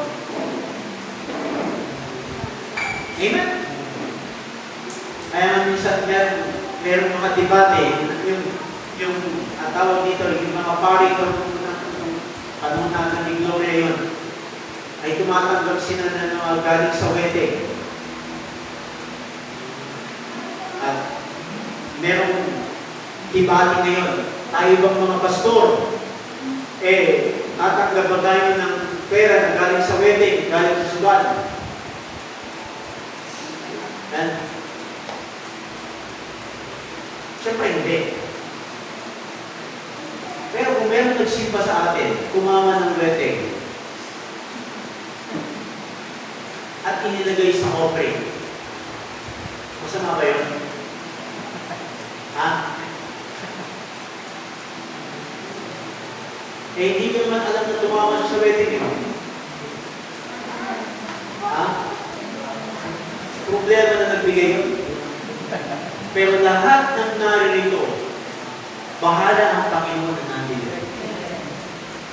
S2: Amen? Kaya minsan meron mga debate, yung tawag dito, yung mga pari ko panunan ni Gloria yun, ay tumatanggap sila na galing sa wedding. At merong debate ngayon, tayo bang mga pastor, tatanggap ba tayo ng pera na galing sa wedding, galing sa sugal? Siyempre hindi. Pero kung meron nagsimba sa atin, kumawa ng wedding, at inilagay sa offering, masama ba yun? Ha? Hindi ko naman alam na tumawa siya sa wedding yun. Ha? Problema na nagbigay yun. Pero lahat ng naririto, bahala ang Panginoon na nandito.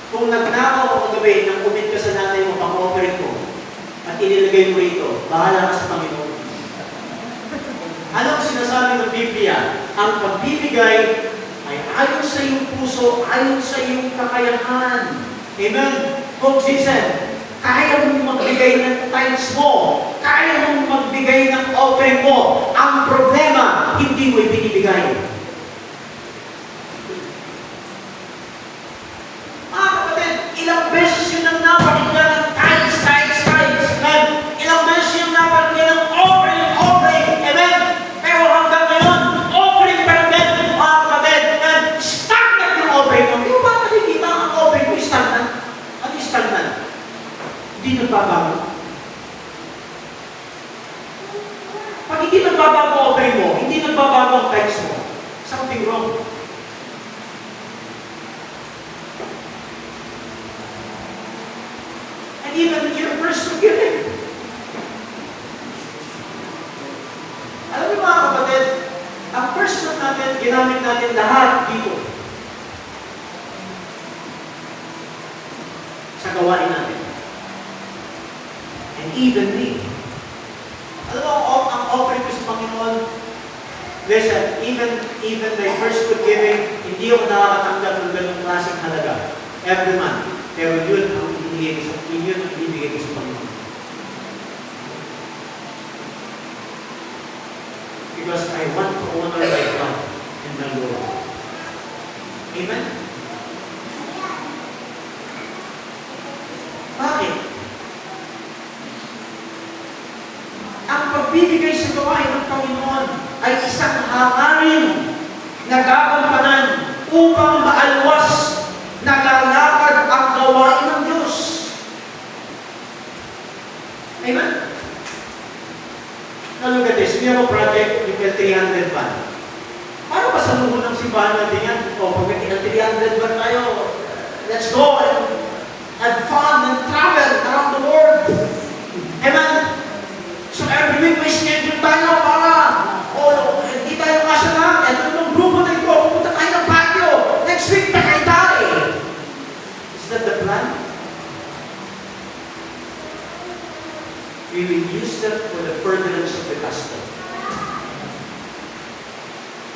S2: Kung nagnakaw ako gabi nang kumit ka sa nanay mo pang-offering ko at inilagay mo rito, bahala ka sa Panginoon. Anong sinasabi ng Biblia? Ang pagbibigay ay ayon sa iyong puso, ayon sa iyong kakayahan. Amen? Folks, listen. Kaya mong magbigay ng tithes mo. Kaya mong magbigay ng offering mo. Ang problema, hindi mo ibinibigay. Kapatid, ilang beses yun ang napakinggan ng tithes. Amen? Ilang beses yung napakinggan ng offering. Amen? Pero hanggang ngayon, offering pa rin. Kapatid, stagnant yung offering mo. Hindi mo ba nakikita ang offering mo? Stagnant. Ano yung stagnant? Hindi nagbabago. Pag hindi nagbabago ang offering mo, hindi nagbabago ang tithes mo, something wrong. And even your first to giving. Alam niyo mga kapatid, ang first fruit natin, ginamit natin lahat dito. Sa gawain natin. And even me. Alam mo, ang offering ko sa Panginoon, listen, even my first good giving, hindi ako nakakatanggap ng ganong klaseng halaga. Every month. Pero yun ang ibigay ko sa Panginoon. Because I want to honor my God and my Lord. Amen? Bakit? Ang pagbibigay sa gawain ng Panginoon ay isang hangarin na gagampanan upang maalwas na lalakad ang gawain ng Diyos. Amen? Now look at this. We have a project with 300 van. Paano ba sa luho ng simbahan natin yan? O pag 300 van tayo, let's go and have fun and travel around the world. Amen? So every week may schedule tayo para hindi tayo kasya lang. Ito yung grupo na ito. Pupunta tayo ng patio. Next week, Tagaytay. Is that the plan? We will use that for the furtherance of the gospel.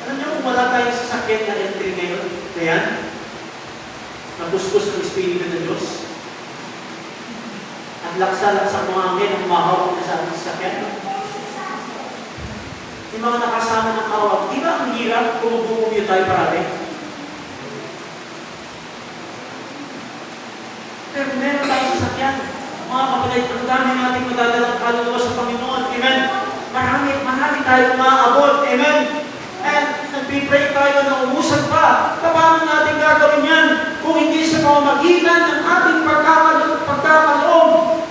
S2: Alam niyo kung wala tayong sasakyan na entry ngayon, kaya napuspos ng Espiritu ng Diyos, at laksa-laksa mga angin ang mahawak na sa ating sasakyan. Yung mga nakasama ng hawak, di ba ang hirap kung mag-commute tayo parati? Pero meron tayong sasakyan. Mga kapatid, ang dami natin madadalang kaluluwa sa Panginoon. Amen? Marami tayo maaabot. Amen? And nagpipray tayo na umusad pa. Paano natin gagawin yan? Kung hindi sa pamamagitan ng ating pagkakaloob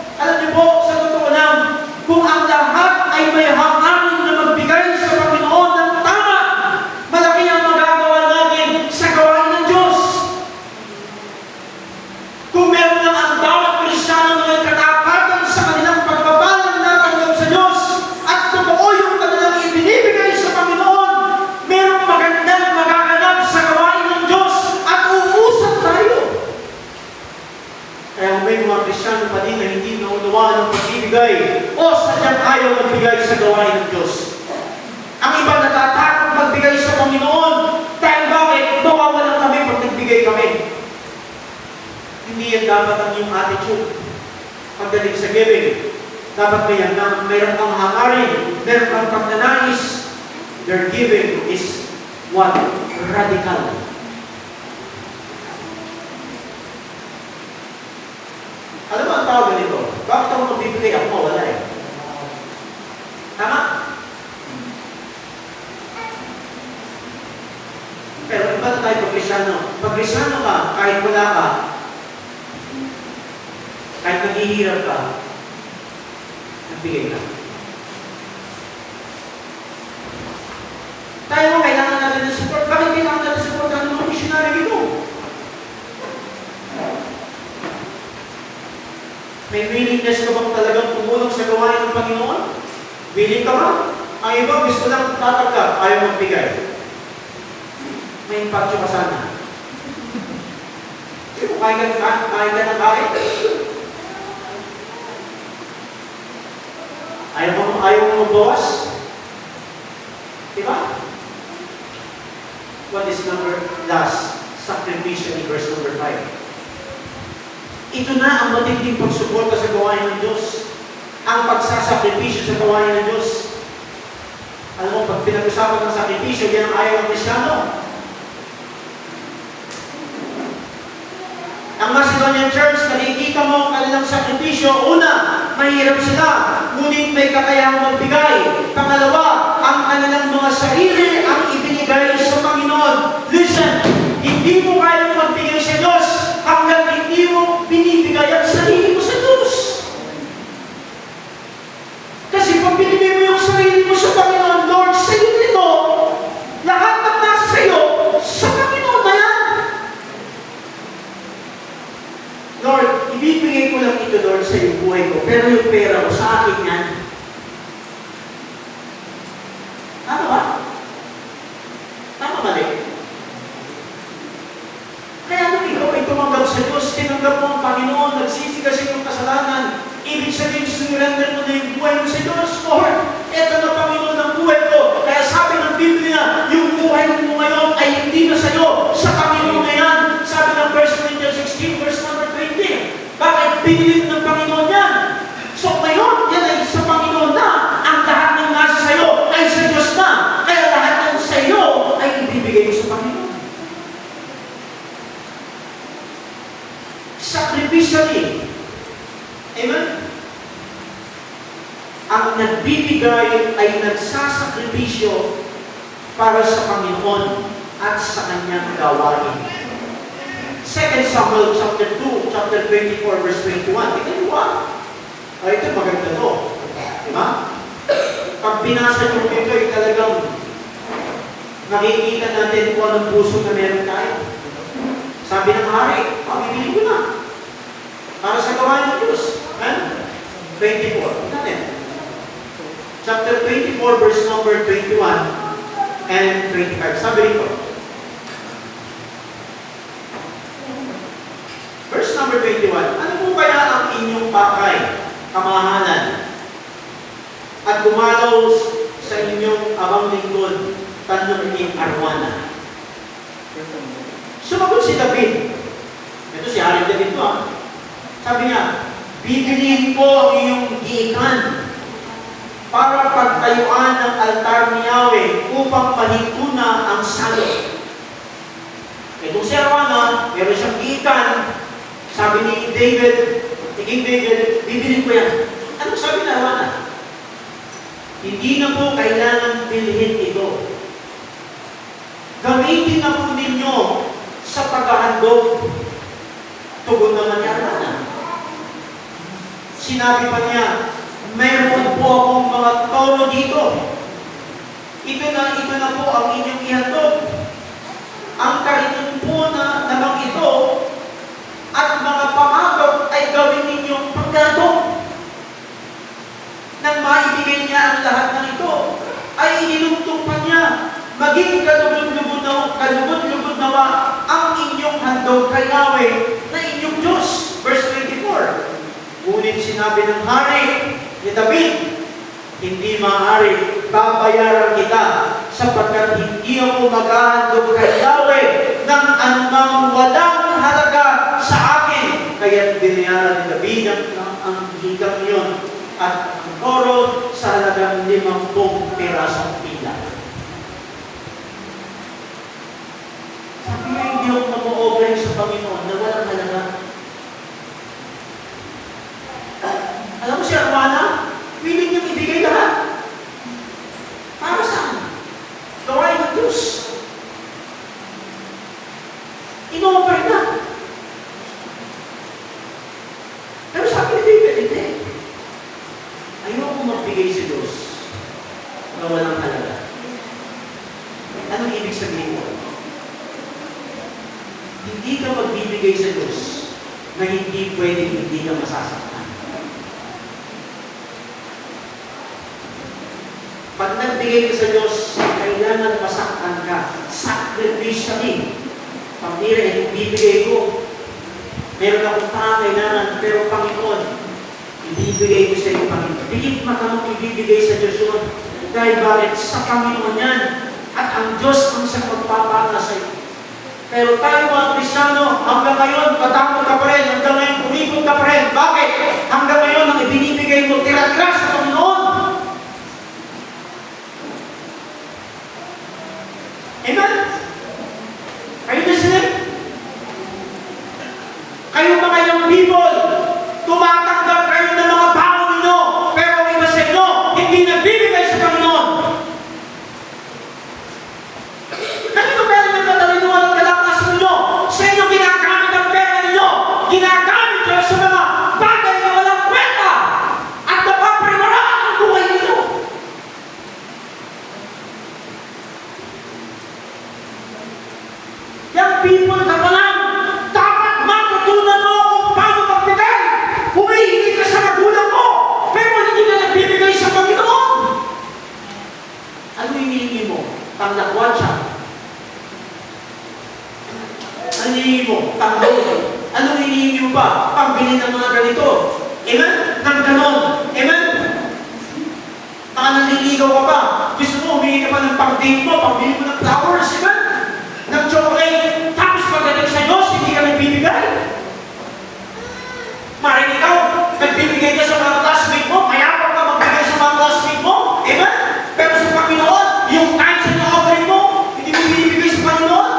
S2: magbigay o sadyang ayaw magbigay sa gawain ng Diyos. Ang iba natatakot magbigay sa Panginoon dahil bakit? Mawawalan kami pag nagbigay kami. Hindi yan dapat ang iyong attitude pagdating sa giving. Dapat mayroon kang hangarin, mayroon kang pagnanais. Their giving is what? Radical. Alam mo ang tawag nito? Bakit ako magbibigay ako? Wala eh. Tama? Pero iba na tayo pag-Krisyano. Pag-Krisyano ka, kahit wala ka, kahit naghihirap ka, nagbigay ka. Tayo mo, kailangan natin ng support. Bakit kailangan natin ng support ng mga missionary dito? May willingness ka bang talagang tumulong sa gawain ng Panginoon? Willing ka ba? Ang iba, gusto lang tatanggap, ayaw magbigay. May impactyo ka sana. Sino, kain ka ng kain? Ayaw mo magbawas? Diba? What is last? Sacrificial in verse number 5. Ito na ang matinding pagsuporta sa gawain ng Diyos. Ang pagsasakripisyo sa gawain ng Diyos. Alam mo, pag pinag-usapan ng sakripisyo, yan ang ayaw ng Kristiyano. Ang Macedonian Church, nakikita mo ang kanilang sakripisyo. Una, mahirap sila, ngunit may kakayahang magbigay. Pangalawa, ang kanilang mga sarili ang ibinigay sa Panginoon. Listen, hindi mo kayang magbigay sa Diyos hanggang hindi mo binibigay ang sarili mo sa Diyos. Kasi pag binibigay mo yung sarili mo sa Panginoon, Lord, sa iyo nito, lahat ng nasa sa iyo, sa Panginoon na yan. Lord, ibibigay ko lang ito, Lord, sa iyong buhay ko, pero yung pera ko sa akin yan. Tama ba? Tama ba rin? Kaya nung ikaw ay tumanggap sa Diyos, tinanggap mo ang Panginoon, nagsisi ka sa iyong kasalanan, ibig sabihin, sinurrender mo na yung buhay mo sa Diyos. Lord, eto na Panginoon ang buhay ko. Kaya sabi ng Biblia, yung buhay mo ngayon ay hindi na sa iyo, sa Panginoon na yan. Sabi ng 1 Corinthians 16, verse number 20. Bakit pinili ng Panginoon yan? So ngayon, yan ay sa Panginoon na. Ang lahat ng nasa sa iyo ay sa Diyos na. Kaya lahat ng sa iyo ay ibibigay mo sa Panginoon. Sacrificially. Amen? Ang nagbibigay ay nagsasakripisyo para sa Panginoon at sa kanyang gawain. 2 Samuel chapter 2, chapter 24, verse 21. Tignan mo ba? Ay, ito maganda to. Diba? Pag binasa nyo ito, ay talagang nakikita natin kung anong puso na meron tayo. Sabi ng hari, pamibili ko na. Para sa gawain ng Diyos. 24. Natin. Chapter 24, verse number 21 and 25. Sabi rito. Verse number 21. Ano po kaya ang inyong pakay, kamahalan, at gumalaw sa inyong abang lingkod, tanungin arwana? Sumagot si David. Ito si Hari David to ah. Sabi niya, bibiliin ko ang iyong giikan para pagtayuan ng altar ni Yahweh upang mahintuna ang salot. Itong si Arwana, meron siyang giikan. Sabi ni David, King David, bibiliin ko yan. Anong sabi ni Arwana? Hindi na po kailangan bilhin ito. Gamitin na po ninyo sa paghahandog. Tugon naman ni Arwana. Sinabi pa niya, mayroon po akong mga toro dito. Ito na po ang inyong ihandog. Ang kariton po na namang ito at mga pangagaw ay gawin ninyong paggatong. Nang maibigay niya ang lahat ng ito, ay inilugtong pa niya, maging kalugod-lugod nawa ang inyong handog kay Yahweh na inyong Diyos. Verse 24. Ngunit sinabi ng hari, David, hindi maaari, babayaran kita sapagkat hindi ako maghahandog kay Yahweh ng anumang walang halaga sa akin. Kaya binayaran ni David ang higang yun at ang toro sa halagang 50 pirasong pila. Sabi niya, hindi ako mag-o-offering sa Panginoon na walang halaga. Alam mo si Arwana, willing niyang ibigay lahat. Para saan? Gawain ng Diyos. Ino-offer na. Pero sabi ni David, hindi. Ayoko magbigay sa Diyos na walang halaga. Anong ibig sabihin mo? Hindi ka magbibigay sa Diyos na hindi pwedeng hindi ka masasaktan. Pag nagbigay ka sa Diyos, kailangan masaktan ka. Sacrificially. Pamira, ibibigay ko. Meron akong kailangan, pero Panginoon, ibibigay ko sa iyo, Panginoon. Pilit makamang ibibigay sa Diyos yun. Dahil bakit? Sa Panginoon yan. At ang Diyos ang siyang magpapala sa iyo. Pero tayo mga Kristyano, hanggang ngayon, patakot ka pa rin. Hanggang ngayon, pumipot ka pa rin. Bakit? Hanggang ngayon, ang ibinibigay mo, tira-tira sa Panginoon. Amen? Are you listening? Kayo mga young people, tumatanggap kayo ng mga baon ninyo, pero ang iba sa inyo, hindi nagbibigay sa Panginoon. Kanino pera ng katalinuhan at kalakasan ninyo? Sa inyo ginagamit ang pera ninyo. Ginagamit kayo sa mga bagay na walang kwenta at napaprimaraan ang buhay ninyo. Young people ka pa lang, dapat matutunan mo kung paano magbigay. Humihingi ka sa magulang mo, pero hindi ka nagbibigay sa Panginoon. Ano hinihingi mo? Panglakwatsa. Ano hinihingi mo? Panglakwatsa. Ano hinihingi mo ba? Pambili ng mga ganito. Amen? Nang ganon. Amen? Baka nanliligaw ka pa. Gusto mo, humingi ka pa ng pang-date mo, pambili mo ng flowers. Amen? Ng chocolate, tapos pagdating sa Diyos, hindi ka nagbibigay. Maring ikaw, nagbibigay ka sa mga classmate mo, mayapang ka magbigay sa mga classmate mo, amen? Pero sa Panginoon, yung tithes na offering mo, hindi mo binibigay sa Panginoon.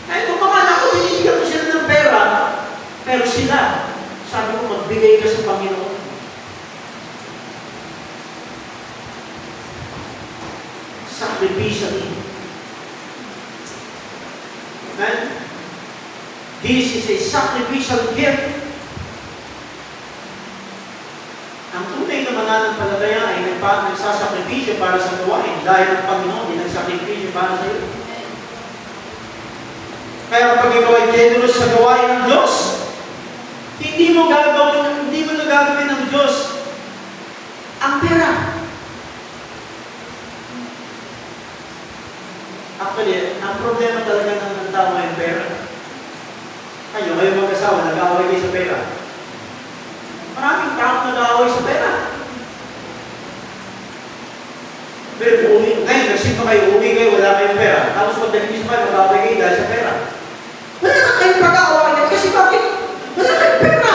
S2: Kaya itong mga anak ko, binibigyan ko sila ng pera, pero sila, sabi ko, magbigay ka sa Panginoon. Sacrificially. Amen? This is a sacrificial gift. Ang tunay na mananampalataya ay nagsasakripisyo para sa gawain dahil ang Panginoon ay nagsakripisyo para sa iyo. Kaya kapag ikaw ay generous sa gawain ng Diyos, hindi mo nagagawin ng Diyos ang pera. Actually, ang problema talaga ng tao ay pera. Kayo mag-asawa, nag-aaway kayo sa pera. Maraming tao nag-aaway sa pera. Pero ngayon, nagsimpa kayo, uwi kayo, wala kayong pera. Tapos pagdating sa kayo, mag-aaway kayo dahil sa pera. Wala na kayong pag-aaway yan kasi bakit? Wala kayong pera.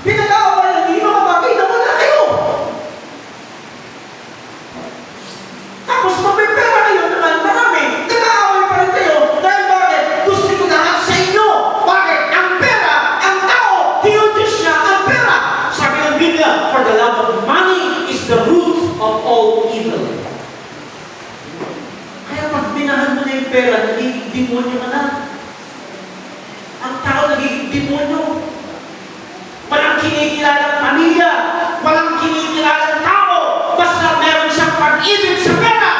S2: Pinag-aaway yan, hindi mga bagay na wala kayo. Tapos may pera kayo naman, marami. Nag-aaway pa rin kayo. Dahil bakit? Gusto ko lahat sa inyo. Bakit? Ang pera, ang tao, tinudus niya ang pera. Sabi ng Biblia, for the love of money is the root of all evil. Kaya pag minahan mo na yung pera, nagiging demonyo ka na. Ang tao nagiging demonyo. Walang kinikilalang pamilya. Walang kinikilalang tao. Basta meron siyang pag-ibig sa pera.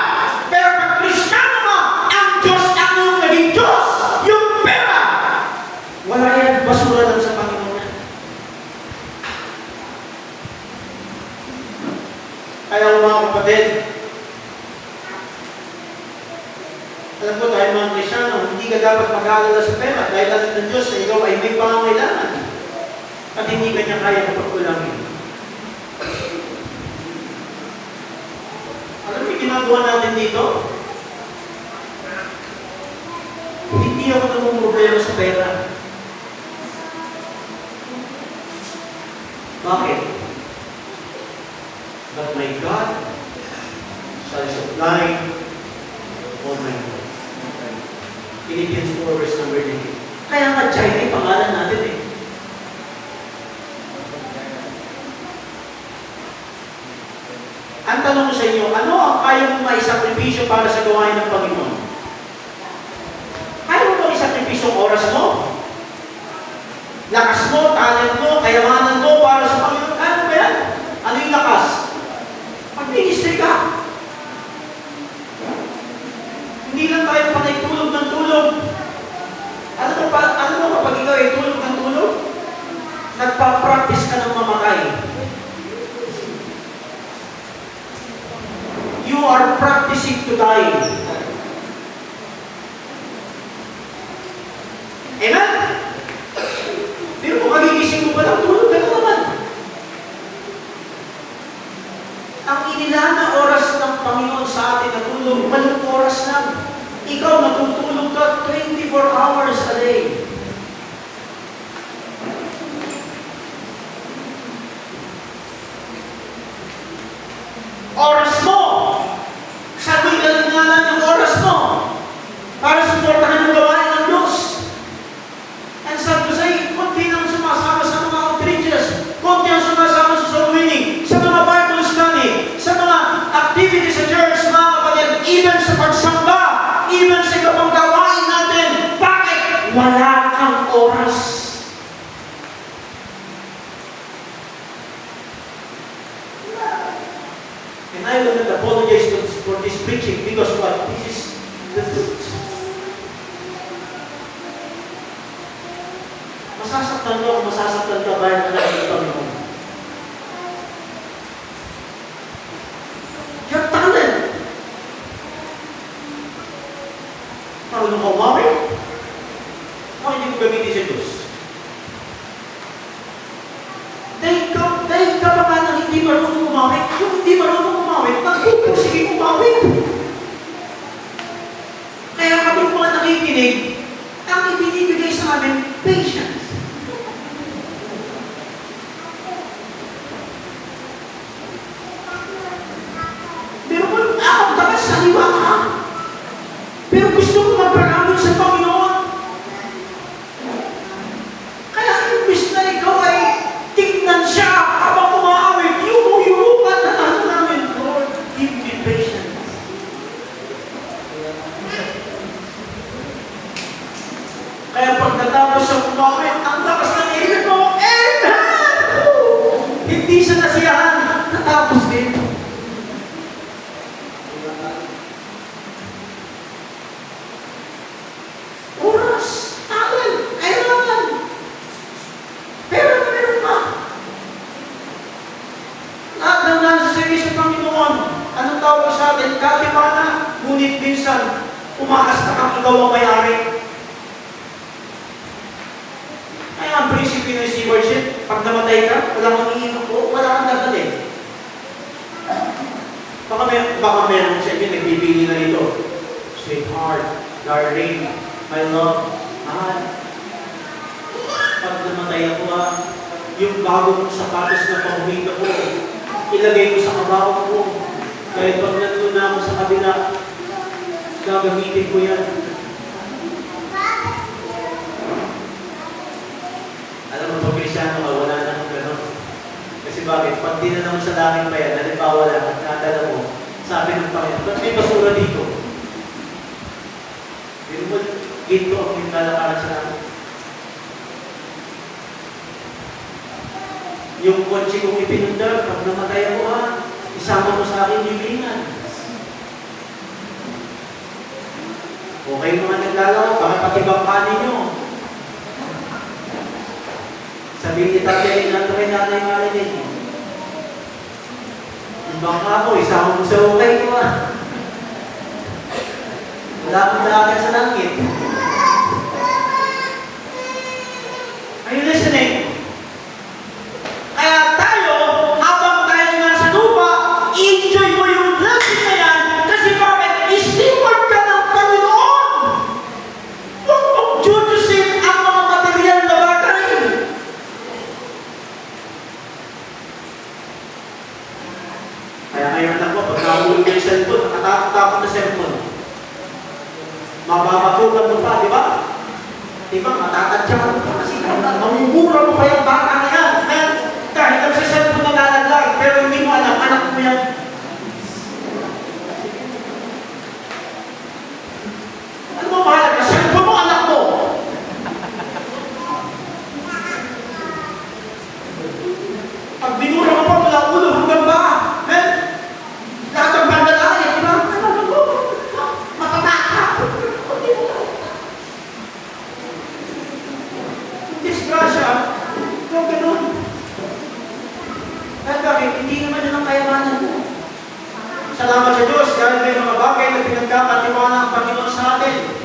S2: Pero pag Kristiyano mo, ang Diyos ang yung naging Diyos. Yung pera. Wala yan. Basura lang sa Panginoon. Kaya mga kapatid, alam ko tayo mga Kristiyano, hindi ka dapat mag-aalala sa pera dahil alam ng Diyos na ikaw ay may pangangailangan at hindi ka niya kaya kapagkulangin. dito? Hindi ako namumroblema sa pera. Bakit? But my God shall supply all my need. Philippians 4 verse number 9. Kaya nga China yung pangalan natin eh. Ang tanong ko sa inyo, ano ang kaya mong maisakripisyo para sa gawain ng Panginoon? Kaya mo bang isakripisyo ang oras mo? Lakas mo, talent mo, kayamanan mo para sa Panginoon? Ano ba yan? Ano yung lakas? Mag-ministry ka. Hindi lang tayo panay tulog ng tulog. Ano mo kapag ikaw ay tulog ng tulog? Nagpa-practice ka ng mamatay. You are practicing to die. Amen? Pero kung magigising mo pa lang tulog, gano'n naman. Ang inilaan na oras ng Panginoon sa atin na tulog, walong oras lang. Ikaw natutulog ka 24 hours a day. Oras mo! Saan mo igalingalan yung oras mo? Para suportahan yung gawain ng Diyos. And sabi ko sa'yo, konti lang sumasama sa mga outreaches, konti ang sumasama sa soul winning, sa mga Bible study, sa mga activities sa church, mga kapatid, even sa pagsamba, even sa ibang gawain natin. Bakit? Wala kang oras. And I will not apologize for this preaching because what? This is the truth. Masasaktan ka o masasaktan ka ba ng Panginoon? Your talent. Marunong ka umawin? Bakit hindi mo gamitin sa Diyos? Dahil ka pa nga na hindi marunong umawin, yung hindi marunong umawin, magpupursige umawin. Kaya kami mga nakikinig, ang ibinibigay sa amin, patience. Pero kung ako, dapat saliwa ka. Pero gusto ko magparamon sa Panginoon. Kaya imbis na ikaw ay tignan siya habang umaawit, yumukan na ano namin, Lord, give me patience. Kaya pag natapos siya umawit, ang lakas ng ibig mo, amen! Hindi siya nasiyahan, natapos din. Oras, akin, kailangan. Pero meron ka. Lahat ng nasa sa Panginoon, anong tawag sa atin? Katibana, ngunit minsan, umakas na kang ikaw ang may-ari. Kaya ang prinsipyo ng stewardship, pag namatay ka, wala kang iinom ko, wala kang dadalhin. Baka meron sa inyo, nagbibili na ito. Sweetheart, darling, my love, mahal. Pag namatay ako yung bago mong sapatos na pang-uwi ko, ilagay ko sa kabaho ko. Kahit pag nandun na ako sa kabila, gagamitin ko yan. Alam mo, pag Kristyano ka, wala na akong gano'n. Kasi bakit? Pag dinala mo sa langit pa yan, halimbawa lang, at nadala mo, sabi ng Panginoon, ba't may basura dito? Pero mo, ginto ang yung lalakaran sa langit. Yung kotse kong ipinundar, pag namatay ako isama mo sa akin libingan. Okay mga naglalakad, baka pati bangkanin nyo. Sabihin ni tatay na ito kay Nanay Marilyn. Yung bangka ko, isama mo sa ukay ko Wala akong daagan sa langit. Are you listening? Kaya tayo, habang tayo nasa lupa, enjoy mo yung blessing na yan kasi bakit? Kaya kayo anak mo, pag nahulog yung cellphone, nakatakot na cellphone. Mababatugan mo pa, di ba? Di ba, matatadya ka mo pa kasi mamumura mo pa yung bata na yan. Ngayon, kahit ang sa cellphone na nalaglag, pero hindi mo alam, anak mo yan. Ano mo mahalaga? Cellphone mo, anak mo. Pag binura mo pa mula ulo hanggang baka, lahat ng bandalayan, di ba? Ano mo? Matatakot. Disgrasya, huwag ganun. Dahil bakit? Hindi naman yun ang kayamanan mo. Salamat sa Diyos dahil may mga bagay na pinagkakatiwala ang Panginoon sa atin.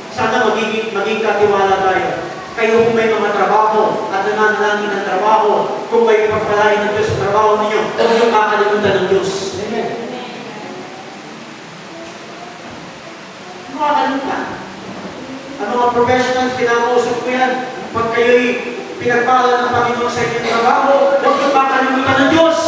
S2: Sana maging katiwala tayo. Kayo kung may mga trabaho at nananalangin ng trabaho, kung may pagpalain ng Diyos sa trabaho ninyo, huwag niyong kakalimutan ng Diyos. Amen. Makakalimutan. Ang mga professionals, kinakausap ko yan. Pag kayo'y pinagpala ng Panginoon sa inyong trabaho, huwag niyong kakalimutan ng Diyos.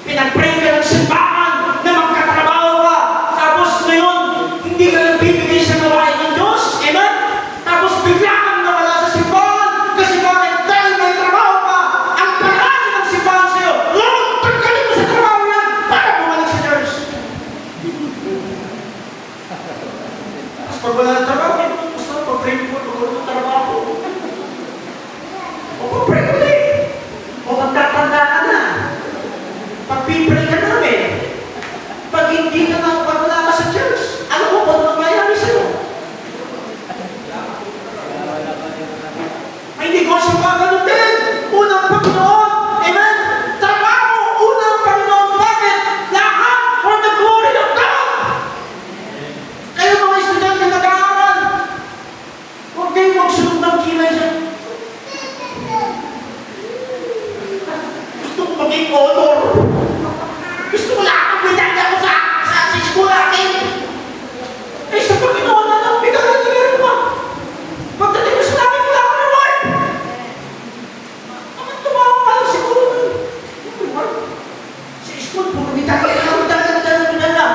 S2: Pinag-pray ka ng simbahan na magkatrabaho ka. Tapos ngayon, hindi ka nagbibigay sa gawain ng Diyos. Amen? Tapos bigla kang nawala sa simbahan. Kasi bakit? Dahil may trabaho ka. Ang palagi ng simbahan sa'yo, Lord, tanggalin mo sa trabaho yan para bumalik sa church. Tapos pag wala ng trabaho, gusto mo pag-pray mo, magkaroon ng trabaho. O pag-pray ulit. O magtatanda ka na. Pag-pray ka namin. Pag hindi ka na, pag wala ka sa church, ano mo ba mangyayari sa'yo? May negosyo ka ganun din. Unang Panginoon. Amen? Trabaho, unang Panginoon. Bakit? Lahat for the glory of God. Kayo mga estudyante na nag-aaral, huwag kayong magsunod ng kilay siya. Gusto ko maging honor. Gusto ko lang ang medalya ko sa school natin. Eh, sa Panginoon na lang, bigyan na meron pa. Pagdating mo sa namin, wala ka reward. Bakit tumawa ka lang siguro nun? Reward? Sa school, puro medalya na.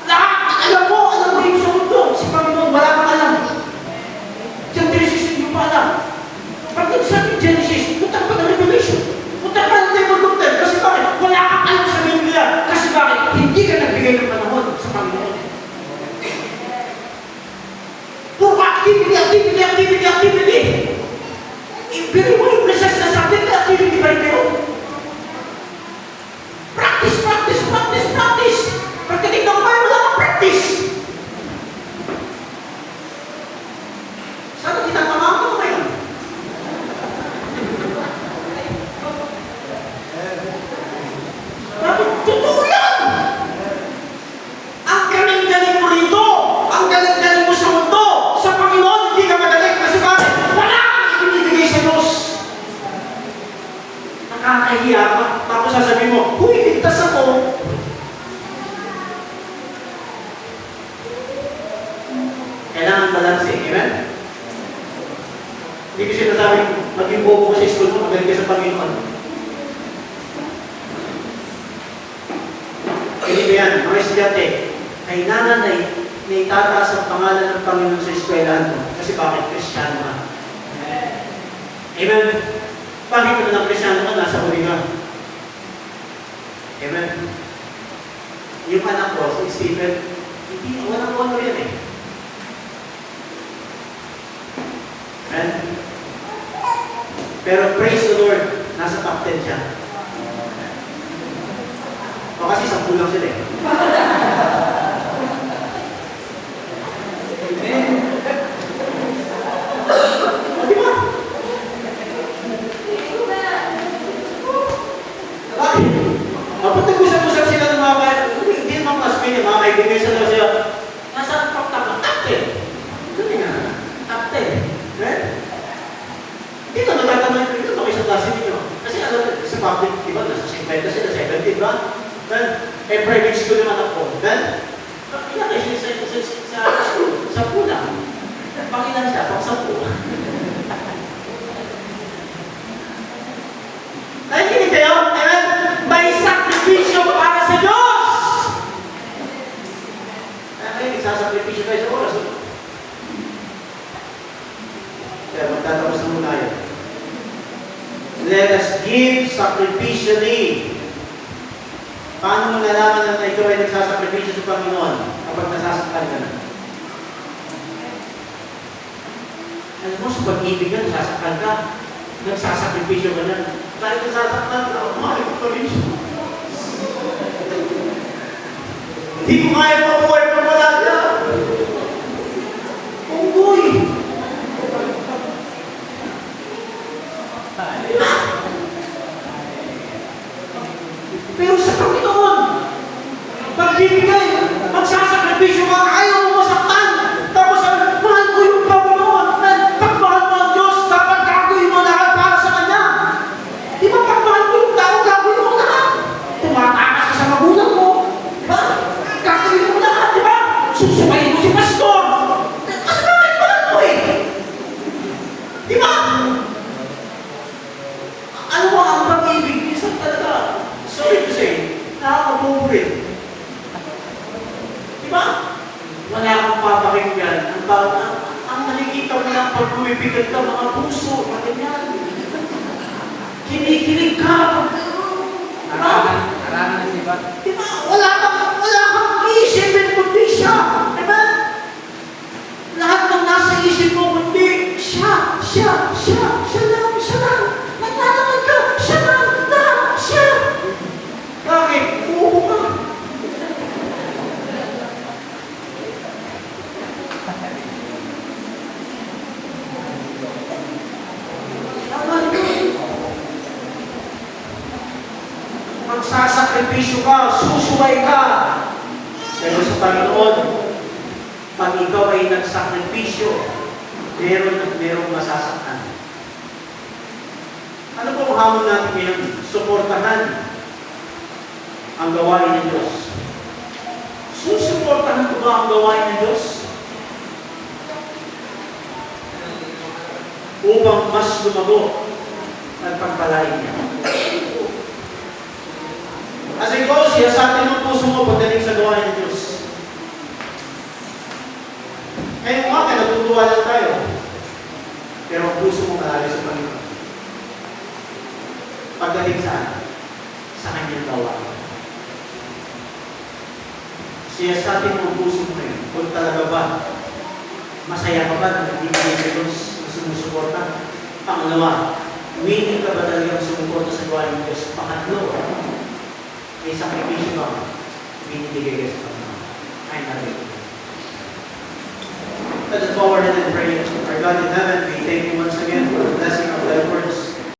S2: Lahat, alam mo yung sa mundo. Si Panginoon, wala kang alam. Sa Genesis, hindi mo pa alam. Pagdating sa Genesis, punta pa ng Revelation. Punta pa ng table of them. Kasi bakit? Wala kang alam sa Biblia. Kasi bakit? Hindi ka nagbigay ng panahon sa Panginoon. Puro activity. Pero mo yung process na sa atin, activity pa rin kayo. Practice. Pagdating ng bayan, wala kang practice. Sana tinatamahan ko ngayon. Totoo yan! Ang galing-galing mo rito! Ang galing-galing mo sa mundo! Sa Panginoon, hindi ka magaling kasi bakit? Wala kang ibinibigay sa Diyos! Nakakahiya ka. Tapos sasabihin mo, huy, ligtas ako! Kailangan balanse. Amen? Hindi ko sinasabing maging bobo sa school mo, magaling ka sa Panginoon. Ganito yan, mga estudyante, kailangan na itataas ang pangalan ng Panginoon sa eskwelahan mo. Kasi bakit? Kristyano ka. Amen? Bakit mo ng Kristyano ka? Nasa huli ka. Amen? Yung anak ko, si Stephen, hindi, walang honor yan eh. Amen? Pero praise the Lord, nasa top 10 siya. O kasi 10 lang sila eh. Amen. O diba? Bakit? Kapag nag-usap-usap sila ng mga hindi naman classmate, mga kaibigan sila siya, nasa top 10. Dali nga, top 10. Amen? Hindi ka natatanong ito, ito kayo sa klase ninyo. Kasi alam, sa public, diba, nasa 50 sila, 70, diba? Private school naman ako. Then, ilan kayo sa school? 10 lang. Pakilan siya, pang 10. Nakikinig kayo? Let us give sacrificially. Paano mo nalaman na ikaw ay nagsasakripisyo sa Panginoon kapag nasasaktan ka na? Alam mo, sa pag-ibig ka, nasasaktan ka. Nagsasakripisyo ka na. Dahil nasasaktan ka, mahal ko pa rin siya. Hindi ko kaya mabuhay pa wala niya. Unggoy. Pero sa Panginoon, pagbibigay, magsasakripisyo ka, ayaw mo masaktan. Tapos, mahal ko yung Panginoon. Pagmahal mo ang Diyos, dapat gagawin mo lahat para sa Kanya. Di ba pagmahal mo yung tao, gagawin mo lahat. Tumatakas ka sa magulang mo. Di ba? Gagawin mo lahat, di ba? Susukayin mo si pastor. Kasi bakit mahal mo eh? Di ba? Ano mo ang pag-ibig? Minsan talaga, sorry to say, nakakaboborin. Diba? Wala akong papakinggan. Ang nakikita mo lang pag bumibigat ka, mga puso, mga ganyan. Kinikilig ka.
S3: Arahan na siya.
S2: Diba? Wala kang iisipin kundi siya. Diba? Lahat ng nasa isip mo kundi siya lang. Naglalakad ka, siya lang. Bakit? Oo ka. Magsasakripisyo ka, susuway ka. Pero sa Panginoon, pag ikaw ay nagsakripisyo, merong masasaktan. Ano po ang hamon natin ngayon? Suportahan ang gawain ng Diyos. Susuportahan ko ba ang gawain ng Diyos? Upang mas lumago at pagpalain niya. As in goes, sa atin ng puso mo pagdating sa gawain ng Diyos. Ngayon nga, natutuwa lang tayo. Pero ang puso mo malayo sa Panginoon. Pagdating saan? Sa kanyang gawain. Siya sa atin ang puso mo ngayon. Kung talaga ba, masaya ka ba na hindi ka ng Diyos na sumusuporta? Pangalawa, willing ka ba talagang sumuporta sa gawain ng Diyos? Pangatlo, may sakripisyo ba? Binibigay ka sa Panginoon. Ay, narin. Let us forward and pray. Our God in heaven, we thank you